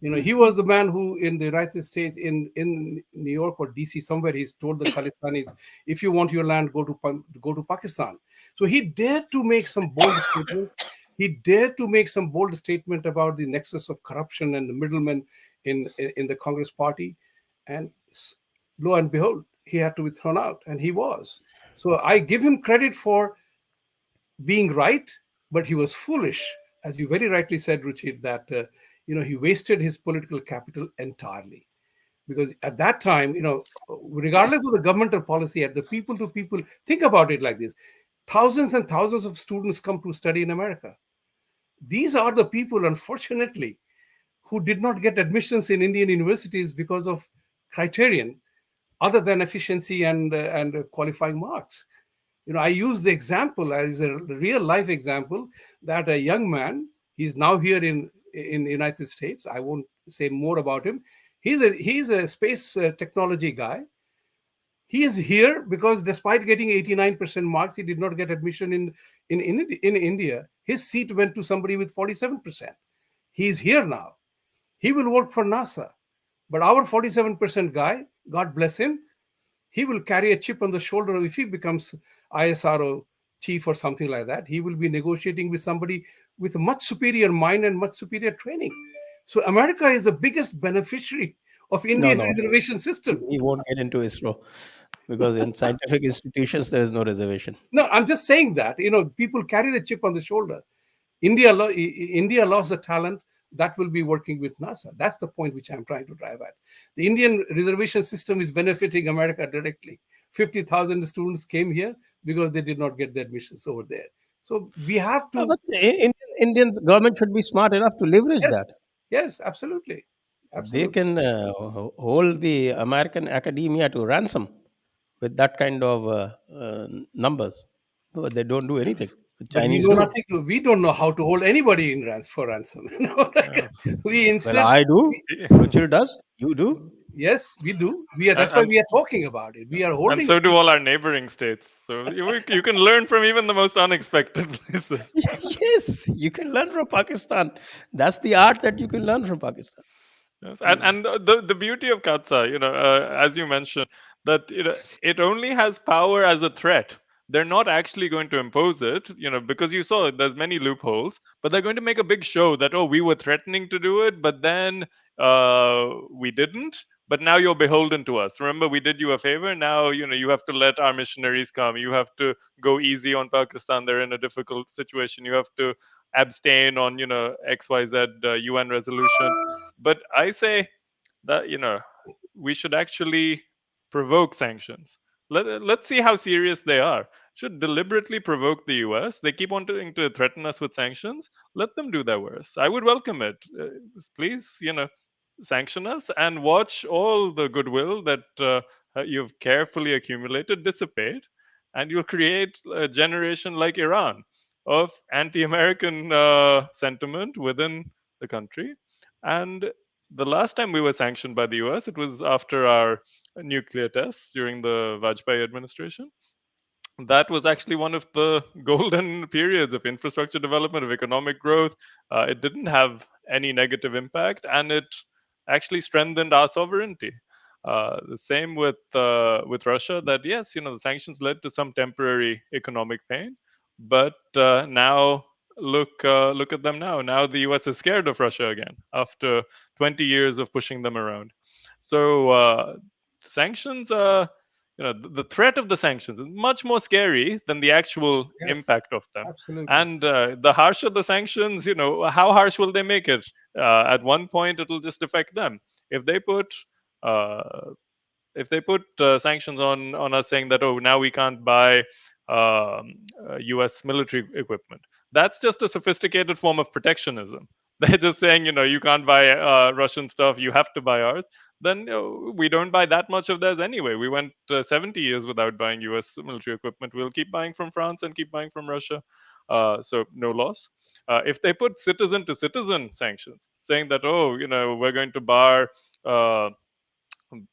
You know, he was the man who, in the United States, in New York or DC, somewhere, he's told the Khalistanis, "If you want your land, go to Pakistan." So he dared to make some bold statements. He dared to make some bold statement about the nexus of corruption and the middlemen in the Congress Party, and lo and behold, he had to be thrown out, and he was. So I give him credit for being right, but he was foolish, as you very rightly said, Ruchir, that he wasted his political capital entirely. Because at that time, regardless of the governmental policy, at the people to people, think about it like this: thousands and thousands of students come to study in America. These are the people, unfortunately, who did not get admissions in Indian universities because of criterion other than efficiency and qualifying marks. I use the example as a real life example that a young man, he's now here in the United States. I won't say more about him. He's a space technology guy. He is here because despite getting 89% marks, he did not get admission in India. His seat went to somebody with 47%. He's here now. He will work for NASA. But our 47% guy, God bless him, he will carry a chip on the shoulder. If he becomes ISRO chief or something like that, he will be negotiating with somebody with a much superior mind and much superior training. So America is the biggest beneficiary of No, Indian no, reservation system. he won't get into ISRO because in scientific institutions there is no reservation. No, I'm just saying that people carry the chip on the shoulder. India lost the talent that will be working with NASA. That's the point which I'm trying to drive at. The Indian reservation system is benefiting America directly. 50,000 students came here because they did not get the admissions over there. So we have No, to. but Indians government should be smart enough to leverage Yes, that. yes, absolutely, They absolutely. can hold the American academia to ransom with that kind of numbers. But they don't do anything. The But we Chinese know do. nothing. We don't know how to hold anybody for ransom. Like, Yes. we Well, instead. I do. Ruchir does. You do. Yes, we do. We are. and, That's why and we are talking about it. We are and holding so do people. all our neighboring states. So you can learn from even the most unexpected places. Yes, you can learn from Pakistan. That's the art that you can learn from Pakistan. Yes, Mm. and the beauty of CATSA, as you mentioned, that it only has power as a threat. They're not actually going to impose it, because you saw there's many loopholes, but they're going to make a big show that, oh, we were threatening to do it, but then we didn't. But now you're beholden to us. Remember, we did you a favor. Now you have to let our missionaries come. You have to go easy on Pakistan. They're in a difficult situation. You have to abstain on XYZ UN resolution. But I say that we should actually provoke sanctions. Let's see how serious they are. Should deliberately provoke the US. They keep wanting to threaten us with sanctions. Let them do their worst. I would welcome it. Please, sanction us and watch all the goodwill that you've carefully accumulated dissipate, and you'll create a generation like Iran of anti-American sentiment within the country. And the last time we were sanctioned by the US, it was after our nuclear tests during the Vajpayee administration. That was actually one of the golden periods of infrastructure development, of economic growth. It didn't have any negative impact, and it actually strengthened our sovereignty. The same with Russia. That yes, the sanctions led to some temporary economic pain, but now look at them now. Now the U.S. is scared of Russia again after 20 years of pushing them around. So sanctions. The threat of the sanctions is much more scary than the actual Yes, impact of them. absolutely. And the harsher the sanctions, how harsh will they make it? At one point, it'll just affect them. If they put Uh, if they put sanctions on us, saying that, oh, now we can't buy U.S. military equipment, that's just a sophisticated form of protectionism. They're just saying, you can't buy Russian stuff, you have to buy ours. Then we don't buy that much of theirs anyway. We went 70 years without buying U.S. military equipment. We'll keep buying from France and keep buying from Russia. So no loss. If they put citizen to citizen sanctions, saying that, oh, we're going to bar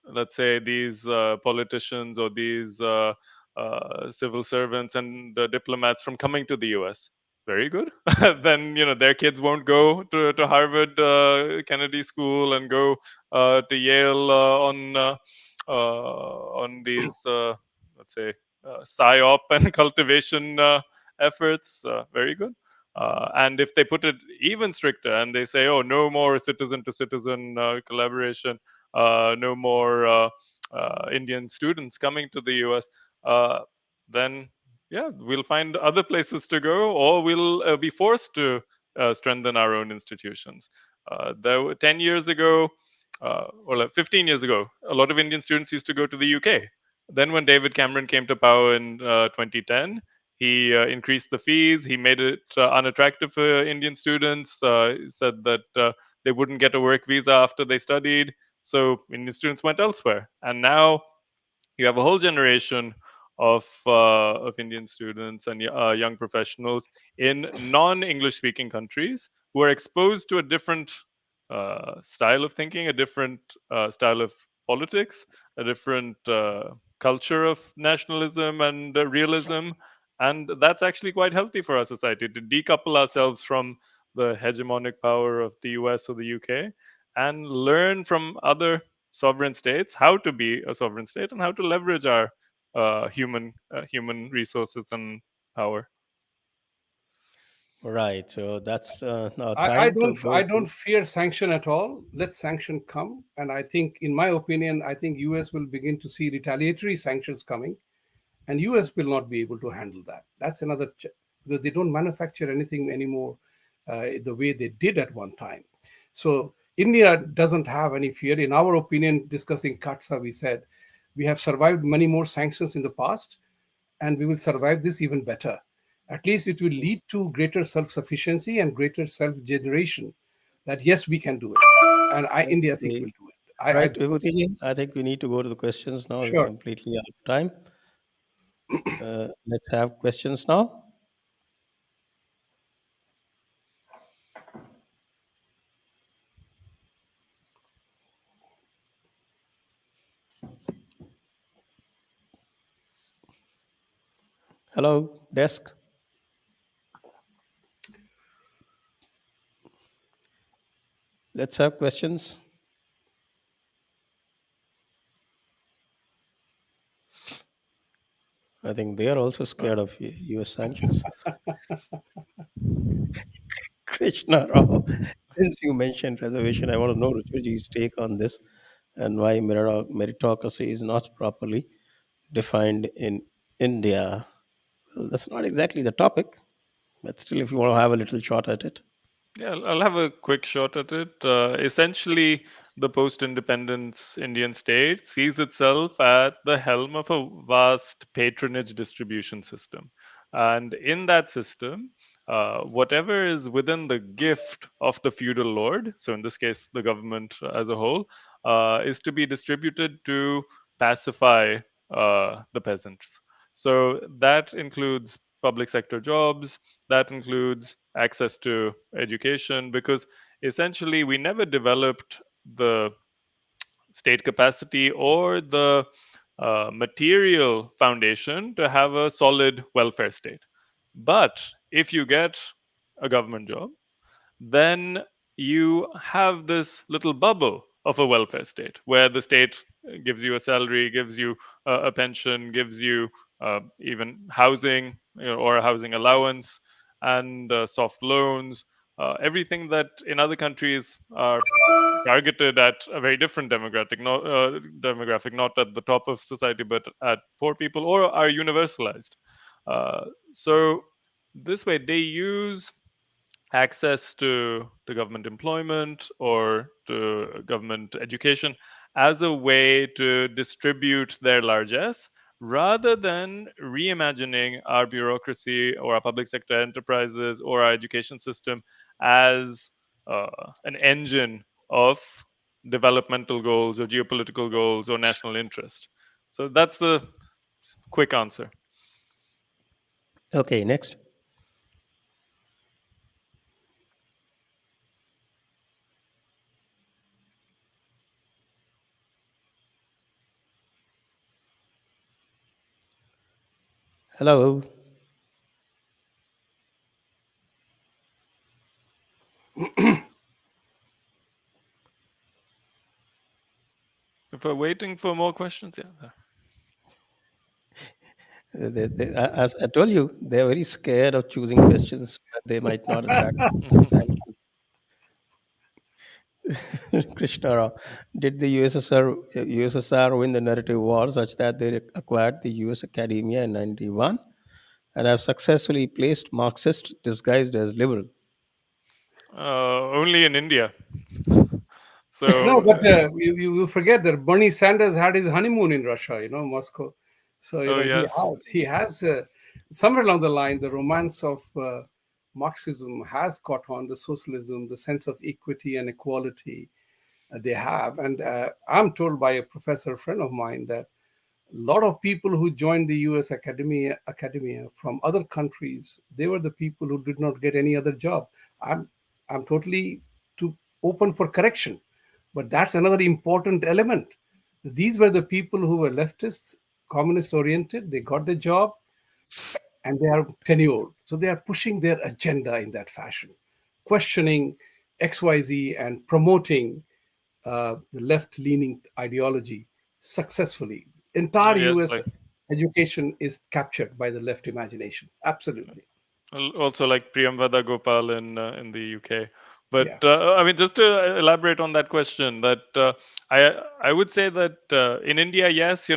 let's say these politicians or these civil servants and diplomats from coming to the US. Very good. Then their kids won't go to Harvard Kennedy School and go to Yale on these let's say psyop and cultivation efforts. Very good. And if they put it even stricter and they say, oh, no more citizen to citizen collaboration, no more Indian students coming to the US, uh, then yeah, we'll find other places to go, or we'll be forced to strengthen our own institutions. 10 years ago, or like 15 years ago, a lot of Indian students used to go to the UK. Then, when David Cameron came to power in 2010, he increased the fees. He made it unattractive for Indian students. He said that they wouldn't get a work visa after they studied. So Indian students went elsewhere, and now you have a whole generation of Indian students and young professionals in non-English speaking countries who are exposed to a different style of thinking, a different style of politics, a different culture of nationalism and realism, and that's actually quite healthy for our society to decouple ourselves from the hegemonic power of the US or the UK and learn from other sovereign states how to be a sovereign state and how to leverage our human resources and power. Right. So that's now I time to don't go I to. don't fear sanction at all. Let sanction come, and I think, in my opinion, I think US will begin to see retaliatory sanctions coming, and US will not be able to handle that. That's another because they don't manufacture anything anymore the way they did at one time. So India doesn't have any fear. In our opinion, discussing CATSA, we said we have survived many more sanctions in the past, and we will survive this even better. At least it will lead to greater self-sufficiency and greater self-generation. That yes, we can do it, and India, I think, Okay. will do it. I Right, Vibhuti ji, I think we need to go to the questions now. We're sure. completely out of time. Let's have questions now. Hello, desk. Let's have questions. I think they are also scared of US sanctions. Krishna Rao, since you mentioned reservation, I want to know Ruchirji's take on this and why meritocracy is not properly defined in India. Well, that's not exactly the topic, but still, if you want to have a little shot at it. Yeah, I'll have a quick shot at it. Essentially, the post independence Indian state sees itself at the helm of a vast patronage distribution system. And in that system, whatever is within the gift of the feudal lord, so in this case, the government as a whole, is to be distributed to pacify the peasants. So that includes public sector jobs, that includes access to education, because essentially we never developed the state capacity or the material foundation to have a solid welfare state. But if you get a government job, then you have this little bubble of a welfare state where the state gives you a salary, gives you a pension, gives you even housing, or a housing allowance, and soft loans, everything that in other countries are targeted at a very different demographic, not at the top of society, but at poor people, or are universalized. So this way, they use access to government employment or to government education as a way to distribute their largesse rather than reimagining our bureaucracy or our public sector enterprises or our education system as uh, an engine of developmental goals or geopolitical goals or national interest. So that's the quick answer. Okay, next. Hello. If we're waiting for more questions, yeah. As I told you, they're very scared of choosing questions that they might not attract sanctions. Krishna Rao, did the USSR win the narrative war such that they acquired the US academia in 91 and have successfully placed Marxist disguised as liberal? Only in India. No, So, but you forget that Bernie Sanders had his honeymoon in Russia, Moscow. So oh yes, he has somewhere along the line the romance of Marxism has caught on, the socialism, the sense of equity and equality they have. And I'm told by a professor friend of mine that a lot of people who joined the U.S. academia from other countries, they were the people who did not get any other job. I'm I'm totally too open for correction, but that's another important element. These were the people who were leftists, communist oriented. They got the job and they are tenured, so they are pushing their agenda in that fashion, questioning XYZ and promoting the left leaning ideology successfully. Entire yes, US like education is captured by the left imagination. Absolutely. also like Priyamvada Gopal in the UK. But Yeah. I mean, just to elaborate on that question, that I would say that in India, yes, the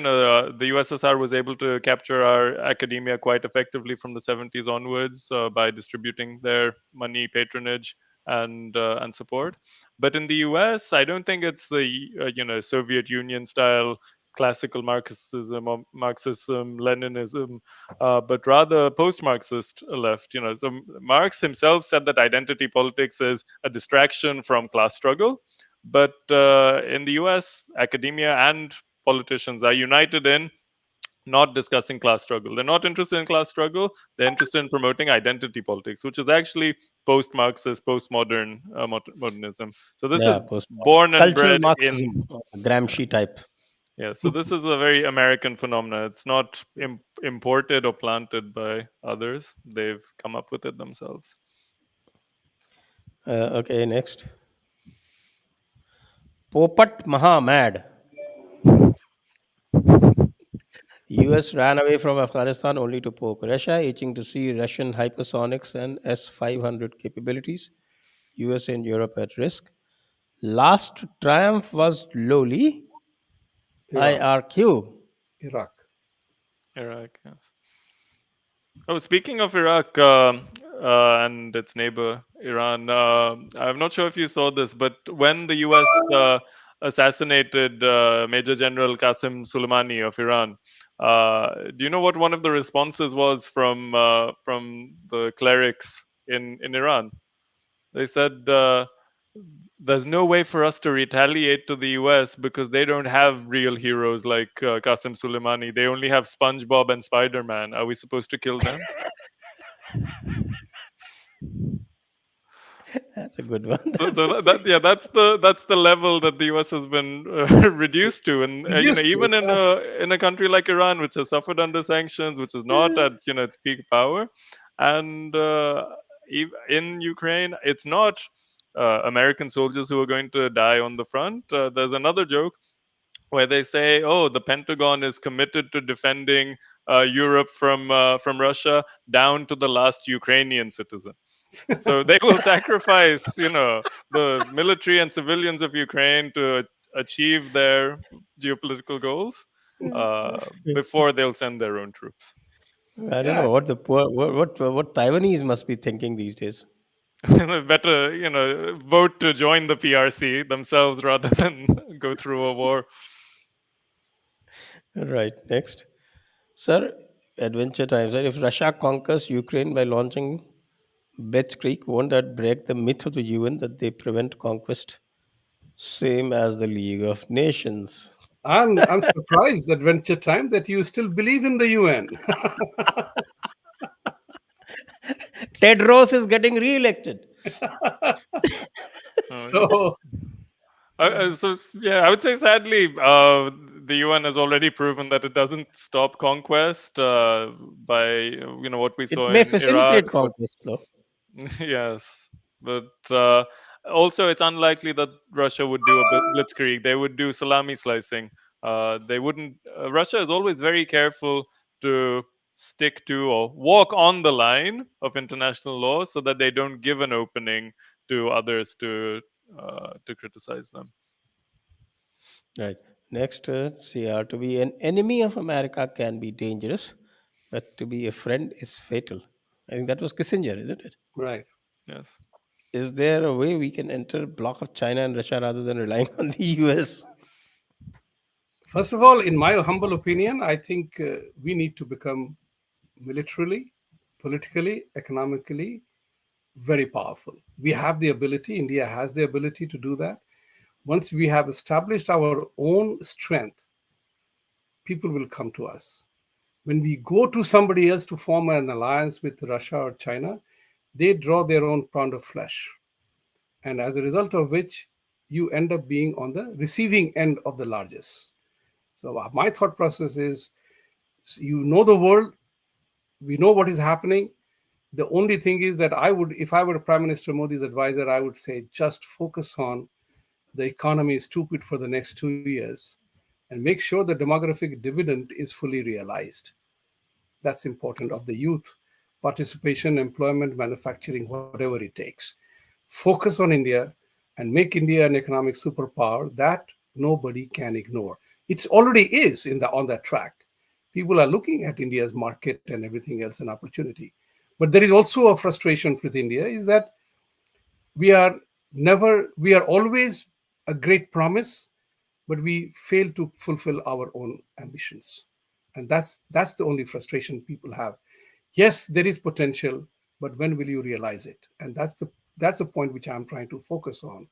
USSR was able to capture our academia quite effectively from the 70s onwards by distributing their money, patronage, and support. But in the US, I don't think it's the Soviet Union style classical Marxism or Marxism, Leninism, but rather post-Marxist left. So Marx himself said that identity politics is a distraction from class struggle, but in the U.S., academia and politicians are united in not discussing class struggle. They're not interested in class struggle. They're interested in promoting identity politics, which is actually post-Marxist, post-modern modernism. So this is Yeah, postmodern. born and Cultural bred in. Marxism, Gramsci type. Yeah, so this is a very American phenomenon. It's not imported or planted by others. They've come up with it themselves. Okay, next. Popat Maha Mad. US ran away from Afghanistan only to poke Russia, itching to see Russian hypersonics and S-500 capabilities. US and Europe at risk. Last triumph was lowly. Iraq. IRQ. Iraq. Iraq, yes. Oh, speaking of Iraq and its neighbor Iran, I'm not sure if you saw this, but when the U.S. Assassinated Major General Qasem Soleimani of Iran, do you know what one of the responses was from the clerics in Iran? They said there's no way for us to retaliate to the US because they don't have real heroes like Qasem Soleimani. They only have SpongeBob and Spider Man. Are we supposed to kill them? That's a good one. So, That's so a that pretty yeah, that's the level that the U.S. has been reduced to, and Reduced to even exactly. in a country like Iran, which has suffered under sanctions, which is not at its peak power, and in Ukraine, it's not American soldiers who are going to die on the front. There's another joke where they say, "Oh, the Pentagon is committed to defending Europe from Russia down to the last Ukrainian citizen." So they will sacrifice, the military and civilians of Ukraine to achieve their geopolitical goals before they'll send their own troops. I don't Yeah. know what the poor what Taiwanese must be thinking these days. Better, vote to join the PRC themselves rather than go through a war. Right. Next. Sir, adventure time. Sir, if Russia conquers Ukraine by launching Blitzkrieg, won't that break the myth of the UN that they prevent conquest? Same as the League of Nations. I'm surprised, Adventure Time, that you still believe in the UN. Tedros is getting re-elected. Uh, So, so yeah, I would say sadly, the UN has already proven that it doesn't stop conquest by what we It saw may in Iraq. facilitate conquest, though. Yes, but also it's unlikely that Russia would do a blitzkrieg. They would do salami slicing. They wouldn't. Russia is always very careful to stick to or walk on the line of international law so that they don't give an opening to others to criticize them. Right. Next, CR, to be an enemy of America can be dangerous, but to be a friend is fatal. I think that was Kissinger, isn't it? right. Yes. Is there a way we can enter block of China and Russia rather than relying on the US? First of all, in my humble opinion, I think we need to become militarily, politically, economically very powerful. We have the ability, India has the ability to do that. Once we have established our own strength, people will come to us. When we go to somebody else to form an alliance with Russia or China, they draw their own pound of flesh. And as a result of which, you end up being on the receiving end of the largest. So, my thought process is, you know the world, we know what is happening. The only thing is that I would, if I were Prime Minister Modi's advisor, I would say just focus on the economy is stupid for the next 2 years and make sure the demographic dividend is fully realized. That's important, of the youth participation, employment, manufacturing, whatever it takes. Focus on India and make India an economic superpower that nobody can ignore. It already is on that track. People are looking at India's market and everything else an opportunity. But there is also a frustration with India is that we are always a great promise, but we fail to fulfill our own ambitions. And that's the only frustration people have. Yes, there is potential, but when will you realize it? And that's the point which I'm trying to focus on.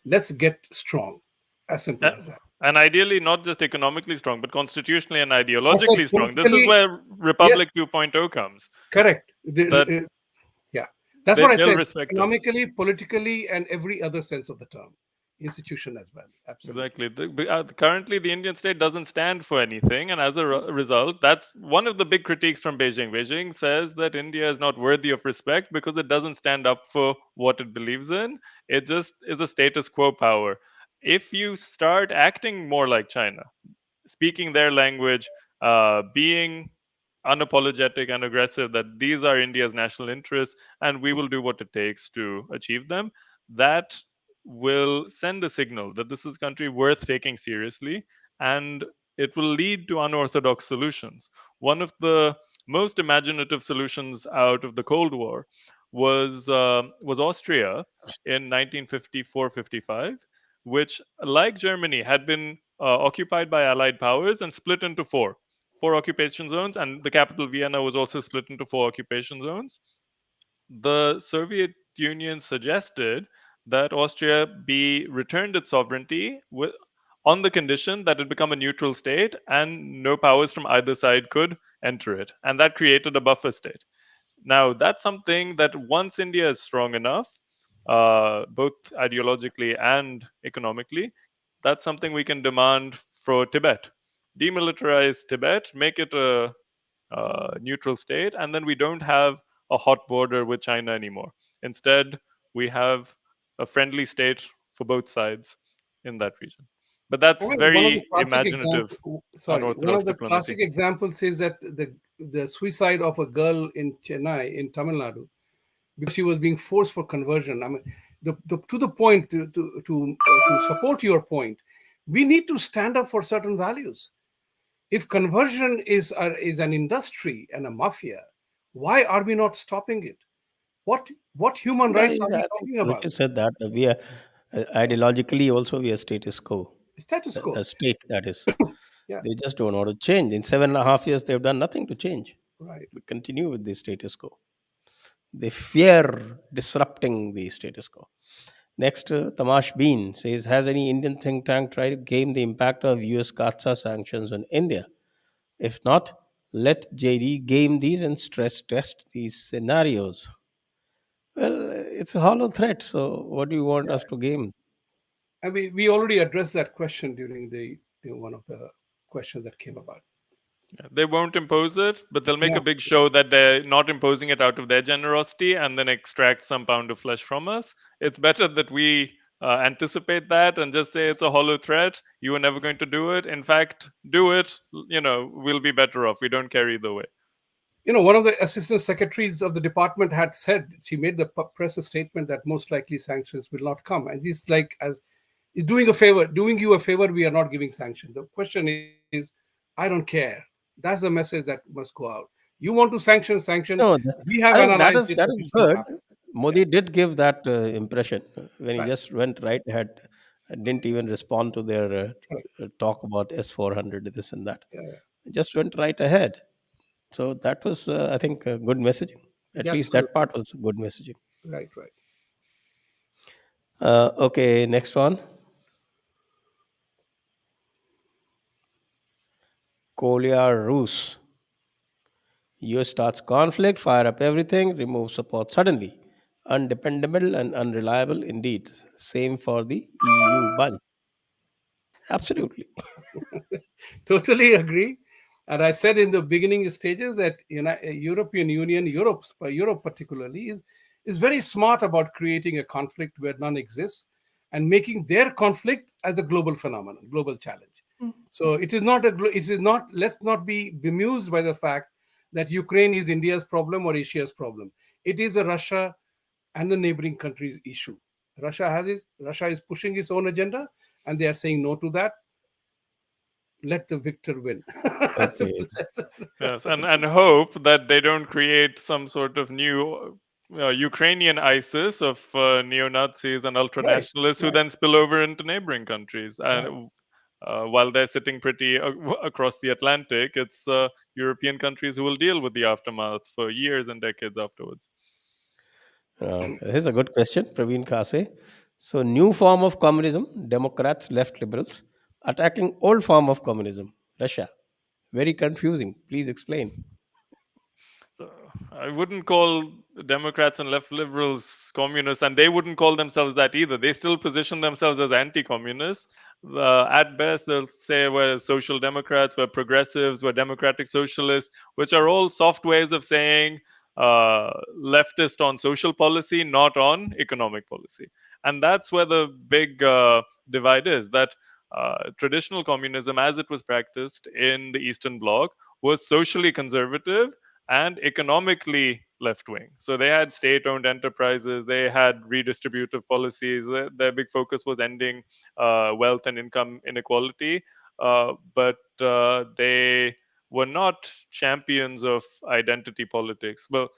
Let's get strong. As Uh, simple as that. and ideally, not just economically strong, but constitutionally and I said ideologically strong. This is politically, where yes, Republic 2.0 comes. correct. That Yeah, that's what I they'll said. respect us. Economically, politically, and every other sense of the term. Institution as well. Absolutely. Exactly. Currently, the Indian state doesn't stand for anything, and as a result, that's one of the big critiques from Beijing. Beijing says that India is not worthy of respect because it doesn't stand up for what it believes in. It just is a status quo power. If you start acting more like China, speaking their language, being unapologetic and aggressive that these are India's national interests and we will do what it takes to achieve them, that will send a signal that this is a country worth taking seriously, and it will lead to unorthodox solutions. One of the most imaginative solutions out of the Cold War was Austria in 1954-55, which, like Germany, had been occupied by Allied powers and split into four occupation zones, and the capital Vienna was also split into four occupation zones. The Soviet Union suggested that Austria be returned its sovereignty on the condition that it become a neutral state and no powers from either side could enter it. And that created a buffer state. Now, that's something that once India is strong enough, both ideologically and economically, that's something we can demand for Tibet. Demilitarize Tibet, make it a neutral state, and then we don't have a hot border with China anymore. Instead, we have a friendly state for both sides in that region. But I that's mean, one of the very classic imaginative, example, sorry, one unorthodox of the diplomacy. classic examples is that the suicide of a girl in Chennai, in Tamil Nadu, because she was being forced for conversion. I mean, to the point to support your point, we need to stand up for certain values. If conversion is an industry and a mafia, why are we not stopping it? What human Yeah, rights are we I think talking Ruchi about? said that we are ideologically also we are status quo, Status a quo. state that is. Yeah, They just don't want to change. In 7.5 years, they've done nothing to change. right. They continue with the status quo. They fear disrupting the status quo. Next, Tamash Bean says, has any Indian think tank tried to game the impact of US CATSA sanctions on India? If not, let JD game these and stress test these scenarios. Well, it's a hollow threat. So, what do you want Yeah, us to game? and we already addressed that question during one of the questions that came about. Yeah, they won't impose it, but they'll make Yeah, a big show that they're not imposing it out of their generosity and then extract some pound of flesh from us. It's better that we anticipate that and just say it's a hollow threat. You were never going to do it. In fact, do it. We'll be better off. We don't care either way. one of the assistant secretaries of the department had said, she made the press a statement that most likely sanctions will not come, and this like as is doing you a favor. We are not giving sanctions. The question is, I don't care. That's the message that must go out. You want to sanction. No, We have I think that analyzed is it, that that is it's not good. happening. Yeah, Modi did give that impression when he right. just went right ahead, didn't even respond to their Correct. talk about S-400, this and that. Yeah, Just went right ahead. So that was, I think, good messaging. At yeah, least that absolutely. part was good messaging. Right, right. Okay, next one. Kolia Rus. US starts conflict, fire up everything, remove support suddenly. Undependable and unreliable indeed. Same for the EU bunch. Absolutely. Totally agree. And I said in the beginning stages that European Union, Europe particularly, is very smart about creating a conflict where none exists and making their conflict as a global phenomenon, global challenge. So it is not it is not. Let's not be bemused by the fact that Ukraine is India's problem or Asia's problem. It is a Russia and the neighboring countries' issue. Russia is pushing its own agenda, and they are saying no to that. Let the victor win. As Okay. simple as Yes, and hope that they don't create some sort of new Ukrainian ISIS of neo Nazis and right, ultranationalists who right, then spill over into neighboring countries. right. And while they're sitting pretty across the Atlantic, it's European countries who will deal with the aftermath for years and decades afterwards. Here's a good question, Praveen Kase. So, new form of communism, Democrats, left liberals, attacking old form of communism, Russia. Very confusing. Please explain. So I wouldn't call the Democrats and left liberals communists, and they wouldn't call themselves that either. They still position themselves as anti-communists. At best, they'll say we're social democrats, we're progressives, we're democratic socialists, which are all soft ways of saying leftist on social policy, not on economic policy. And that's where the big divide is. That traditional communism, as it was practiced in the Eastern Bloc, was socially conservative and economically left wing. So they had state owned enterprises, they had redistributive policies. Their big focus was ending wealth and income inequality. But they were not champions of identity politics. Well,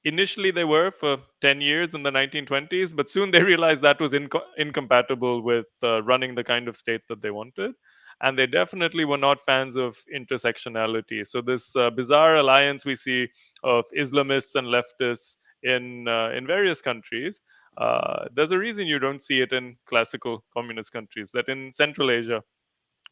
initially they were for 10 years in the 1920s, but soon they realized that was incompatible with running the kind of state that they wanted. And they definitely were not fans of intersectionality. So this bizarre alliance we see of Islamists and leftists in various countries, there's a reason you don't see it in classical communist countries. That in Central Asia,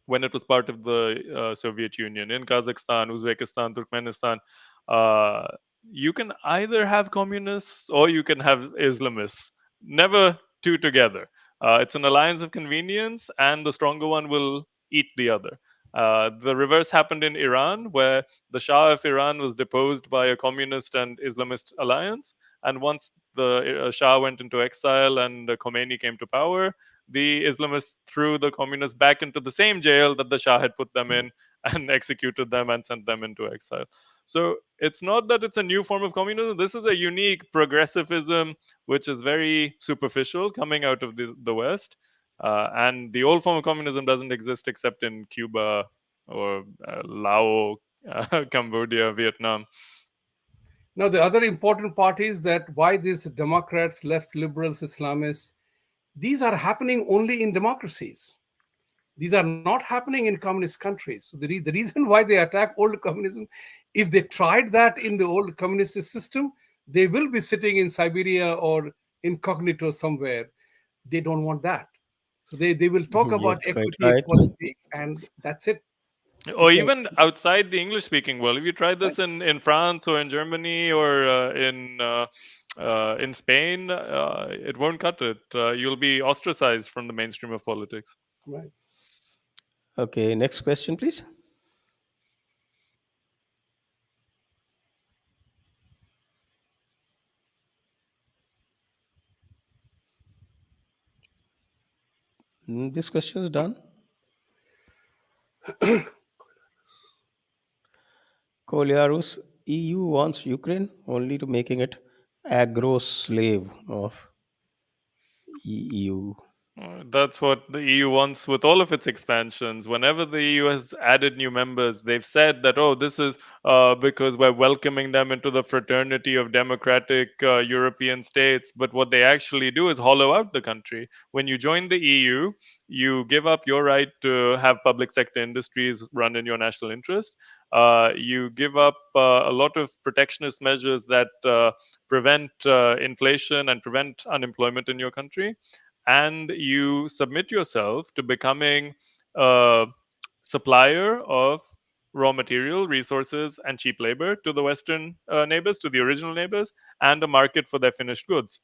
when it was part of the Soviet Union, in Kazakhstan, Uzbekistan, Turkmenistan, uh, you can either have communists or you can have Islamists, never two together. It's an alliance of convenience, and the stronger one will eat the other. The reverse happened in Iran, where the Shah of Iran was deposed by a communist and Islamist alliance. And once the Shah went into exile and Khomeini came to power, the Islamists threw the communists back into the same jail that the Shah had put them in and executed them and sent them into exile. So it's not that it's a new form of communism. This is a unique progressivism, which is very superficial coming out of the West. And the old form of communism doesn't exist except in Cuba or Laos, Cambodia, Vietnam. Now, the other important part is that why these Democrats, left liberals, Islamists, these are happening only in democracies. These are not happening in communist countries. So the reason why they attack old communism, if they tried that in the old communist system, they will be sitting in Siberia or incognito somewhere. They don't want that. So they will talk Yes, about quite equity, right. equality, and that's it. Or It's like, even outside the English speaking world. If you try right, this in France or in Germany or in Spain, it won't cut it. You'll be ostracized from the mainstream of politics. right. Okay, next question, please. This question is done. Kolyarus, EU wants Ukraine only to making it agro slave of EU. That's what the EU wants with all of its expansions. Whenever the EU has added new members, they've said that, oh, this is because we're welcoming them into the fraternity of democratic European states. But what they actually do is hollow out the country. When you join the EU, you give up your right to have public sector industries run in your national interest. You give up a lot of protectionist measures that prevent inflation and prevent unemployment in your country, and you submit yourself to becoming a supplier of raw material, resources, and cheap labor to the Western neighbors, to the original neighbors, and a market for their finished goods.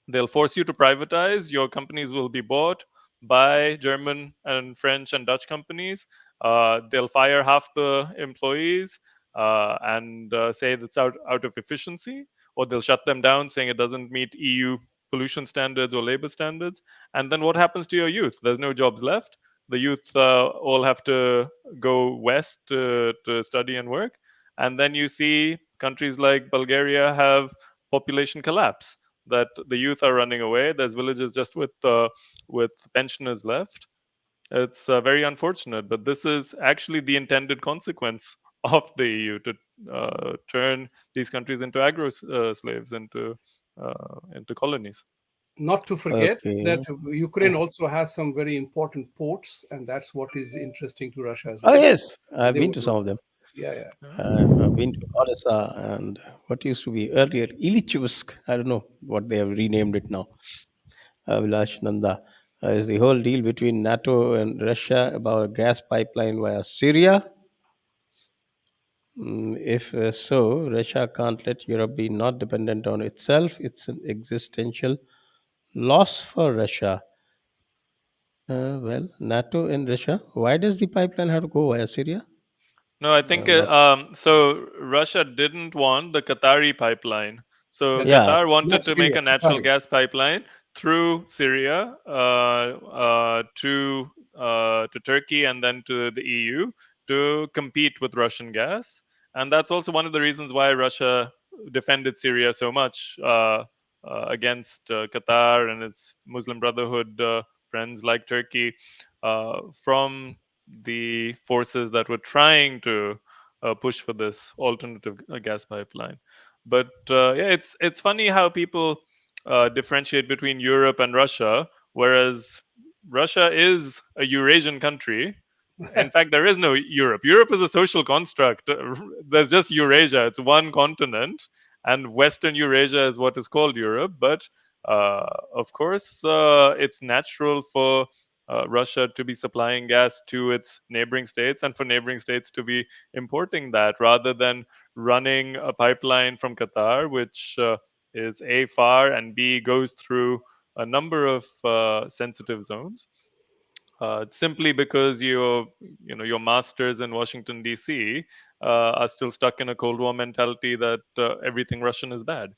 They'll force you to privatize. Your companies will be bought by German and French and Dutch companies. They'll fire half the employees and say that's out of efficiency, or they'll shut them down saying it doesn't meet EU pollution standards or labor standards. And then what happens to your youth? There's no jobs left. The youth all have to go west to study and work. And then you see countries like Bulgaria have population collapse, that the youth are running away. There's villages just with pensioners left. It's very unfortunate, but this is actually the intended consequence of the EU to turn these countries into agro slaves, into colonies. Not to forget that Okay. Ukraine also has some very important ports, and that's what is interesting to Russia as Oh, well. yes, So I've they been would to some love of them. that. Yeah, yeah. I've been to Odessa and what used to be earlier Ilichivsk. I don't know what they have renamed it now. Vilash Nanda. Is the whole deal between NATO and Russia about a gas pipeline via Syria? If so, Russia can't let Europe be not dependent on itself. It's an existential loss for Russia. Well, NATO and Russia. Why does the pipeline have to go via Syria? No, I think I'm not. so. Russia didn't want the Qatari pipeline. So Yes, Yeah. Qatar wanted not to make Syria, a natural Qatari. gas pipeline through Syria to Turkey and then to the EU to compete with Russian gas. And that's also one of the reasons why Russia defended Syria so much against Qatar and its Muslim Brotherhood friends like Turkey, from the forces that were trying to push for this alternative gas pipeline. But yeah, it's funny how people differentiate between Europe and Russia, whereas Russia is a Eurasian country. In fact, there is no Europe. Europe is a social construct. There's just Eurasia. It's one continent, and Western Eurasia is what is called Europe. But of course, it's natural for Russia to be supplying gas to its neighboring states, and for neighboring states to be importing that, rather than running a pipeline from Qatar, which is A, far, and B, goes through a number of sensitive zones. Simply because your masters in Washington D.C. Are still stuck in a Cold War mentality that everything Russian is bad.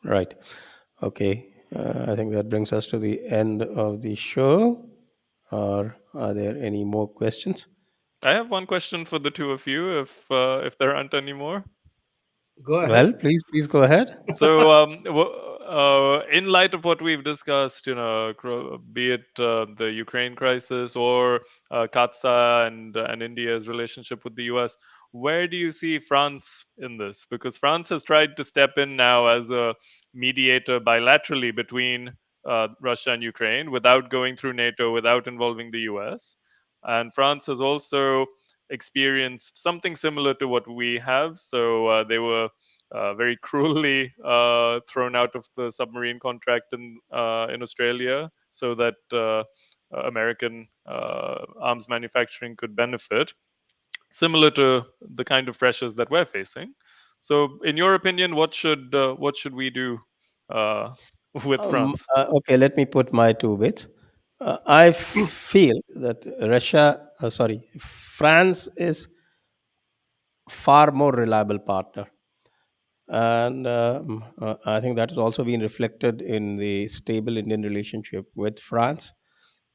Right. Okay. I think that brings us to the end of the show. Or are there any more questions? I have one question for the two of you, if there aren't any more. Go ahead. Well, please go ahead. So, in light of what we've discussed, be it the Ukraine crisis or CATSA and India's relationship with the US, Where do you see France in this? Because France has tried to step in now as a mediator bilaterally between Russia and Ukraine without going through NATO, without involving the US. And France has also experienced something similar to what we have. So they were very cruelly thrown out of the submarine contract in Australia so that American arms manufacturing could benefit, similar to the kind of pressures that we're facing. So, in your opinion, what should we do uh, with France? Okay, let me put my two bits. I feel that France is far more reliable partner, and I think that has also been reflected in the stable Indian relationship with France.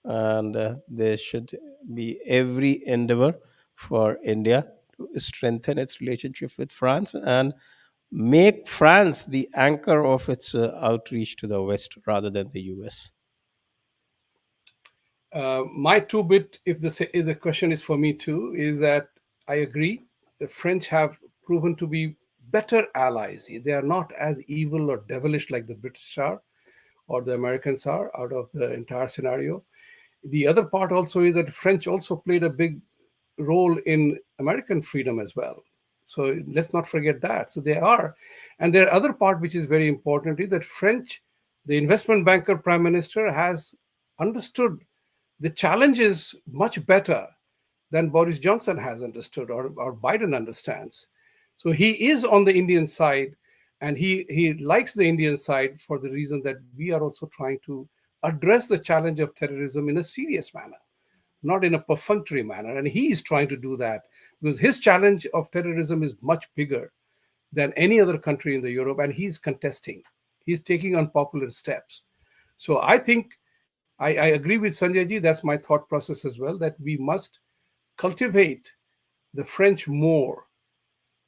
And there should be every endeavor for India to strengthen its relationship with France and make France the anchor of its outreach to the West rather than the US. My two bit, if the question is for me too, is that I agree. The French have proven to be better allies. They are not as evil or devilish like the British are or the Americans are out of the entire scenario. The other part also is that French also played a big role in American freedom as well. So let's not forget that. So they are, and the other part which is very important is that French, the investment banker prime minister has understood the challenges much better than Boris Johnson has understood or Biden understands. So he is on the Indian side, and he likes the Indian side for the reason that we are also trying to address the challenge of terrorism in a serious manner, not in a perfunctory manner. And he is trying to do that because his challenge of terrorism is much bigger than any other country in the Europe, and he's contesting. He's taking unpopular steps. So I think I agree with Sanjay ji. That's my thought process as well, that we must cultivate the French more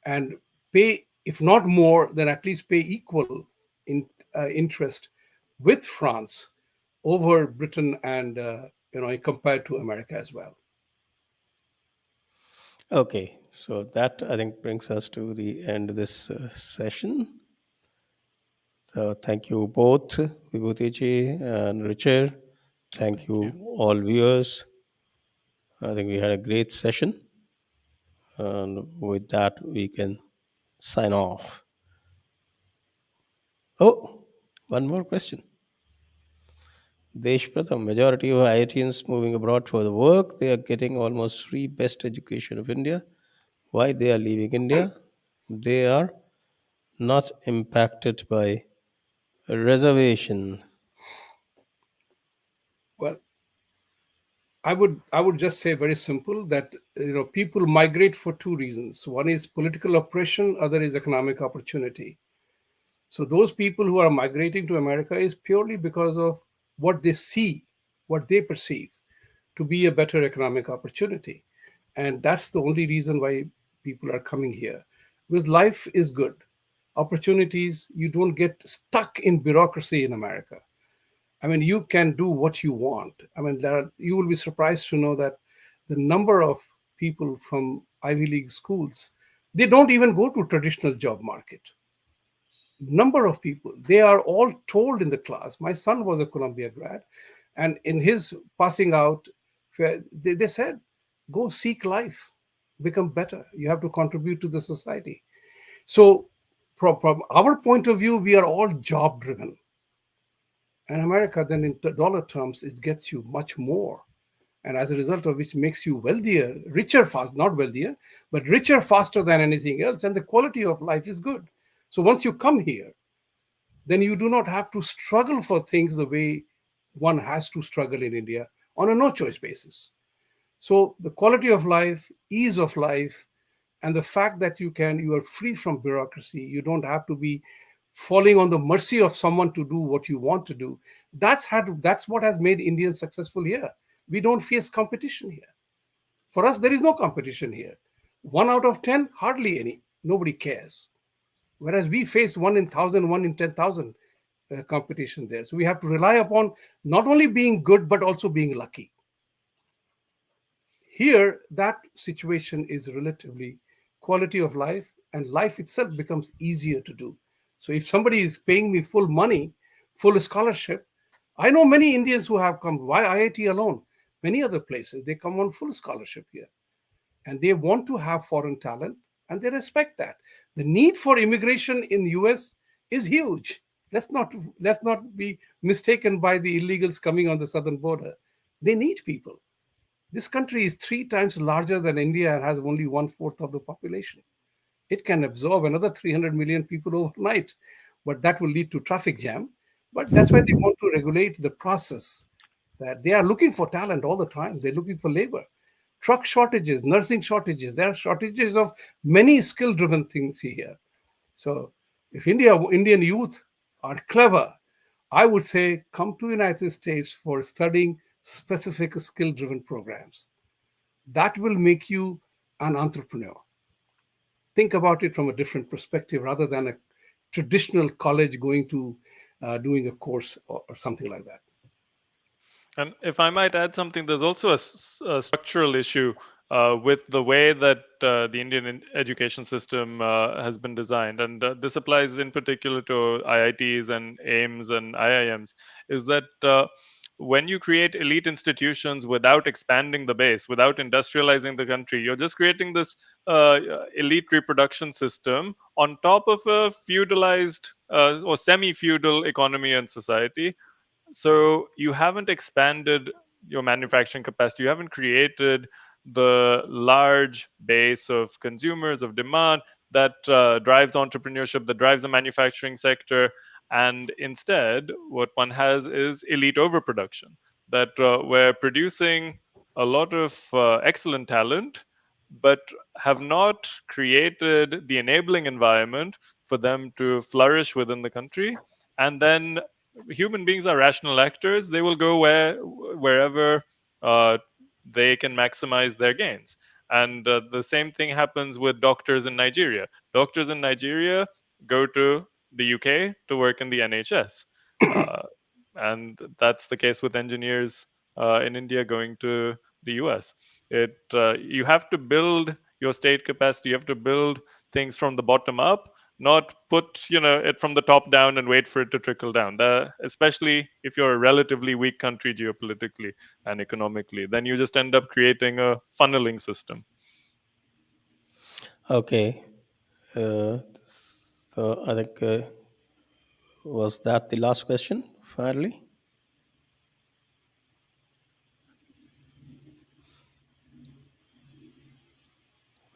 and pay, if not more, then at least pay equal interest with France over Britain and compared to America as well. Okay, so that I think brings us to the end of this session. So thank you both, Vibhuti ji and Richard. Thank Thank you. you, all viewers. I think we had a great session, and with that, we can sign off. Oh, one more question. Desh Pratham, majority of IITians moving abroad for the work, they are getting almost free best education of India. Why they are leaving India? They are not impacted by reservation. Well, I would just say very simple that people migrate for two reasons. One is political oppression, other is economic opportunity. So those people who are migrating to America is purely because of what they see, what they perceive to be a better economic opportunity. And that's the only reason why people are coming here. Because life is good. Opportunities, you don't get stuck in bureaucracy in America. I mean, you can do what you want. I mean, you will be surprised to know that the number of people from Ivy League schools, they don't even go to traditional job market. Number of people, they are all told in the class. My son was a Columbia grad, and in his passing out, they said, go seek life, become better. You have to contribute to the society. So from our point of view, we are all job driven. And America, then in dollar terms, it gets you much more. And as a result of which makes you wealthier, richer fast, not wealthier, but richer faster than anything else. And the quality of life is good. So once you come here, then you do not have to struggle for things the way one has to struggle in India on a no choice basis. So the quality of life, ease of life, and the fact that you are free from bureaucracy, you don't have to be falling on the mercy of someone to do what you want to do. That's what has made Indians successful here. We don't face competition here. For us, there is no competition here. 1 out of 10, hardly any. Nobody cares. Whereas we face 1 in 1,000, 1 in 10,000 competition there. So we have to rely upon not only being good, but also being lucky. Here, that situation is relatively quality of life, and life itself becomes easier to do. So if somebody is paying me full money, full scholarship, I know many Indians who have come. Why IIT alone? Many other places they come on full scholarship here, and they want to have foreign talent, and they respect that. The need for immigration in US is huge. Let's not be mistaken by the illegals coming on the southern border. They need people. This country is 3 times larger than India and has only one-fourth of the population. It can absorb another 300 million people overnight, but that will lead to traffic jam. But that's why they want to regulate the process. That they are looking for talent all the time. They're looking for labor. Truck shortages, nursing shortages. There are shortages of many skill-driven things here. So, if Indian youth are clever, I would say come to United States for studying specific skill-driven programs. That will make you an entrepreneur. Think about it from a different perspective rather than a traditional college going to doing a course or something like that. And if I might add something, there's also a structural issue with the way that the Indian education system has been designed. And this applies in particular to IITs and AIMS and IIMs, is that when you create elite institutions without expanding the base, without industrializing the country, you're just creating this elite reproduction system on top of a feudalized or semi-feudal economy and society. So you haven't expanded your manufacturing capacity. You haven't created the large base of consumers, of demand that drives entrepreneurship, that drives the manufacturing sector. And instead, what one has is elite overproduction, that we're producing a lot of excellent talent, but have not created the enabling environment for them to flourish within the country. And then human beings are rational actors. They will go wherever they can maximize their gains. And the same thing happens with doctors in Nigeria. Doctors in Nigeria go to the UK to work in the NHS. Uh, and that's the case with engineers in India going to the US. You have to build your state capacity. You have to build things from the bottom up, not put it from the top down and wait for it to trickle down. Especially if you're a relatively weak country geopolitically and economically, then you just end up creating a funneling system. Okay. Uh, so I think was that the last question finally?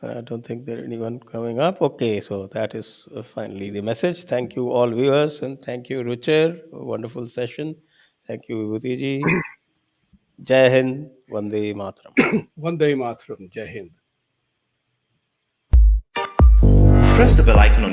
I don't think there anyone coming up. Okay, so that is finally the message. Thank you all viewers and thank you Ruchir. Wonderful session. Thank you Vibhuti ji. Jai Hind, Vande Mataram. Vande Mataram, Jai Hind. Press the bell icon on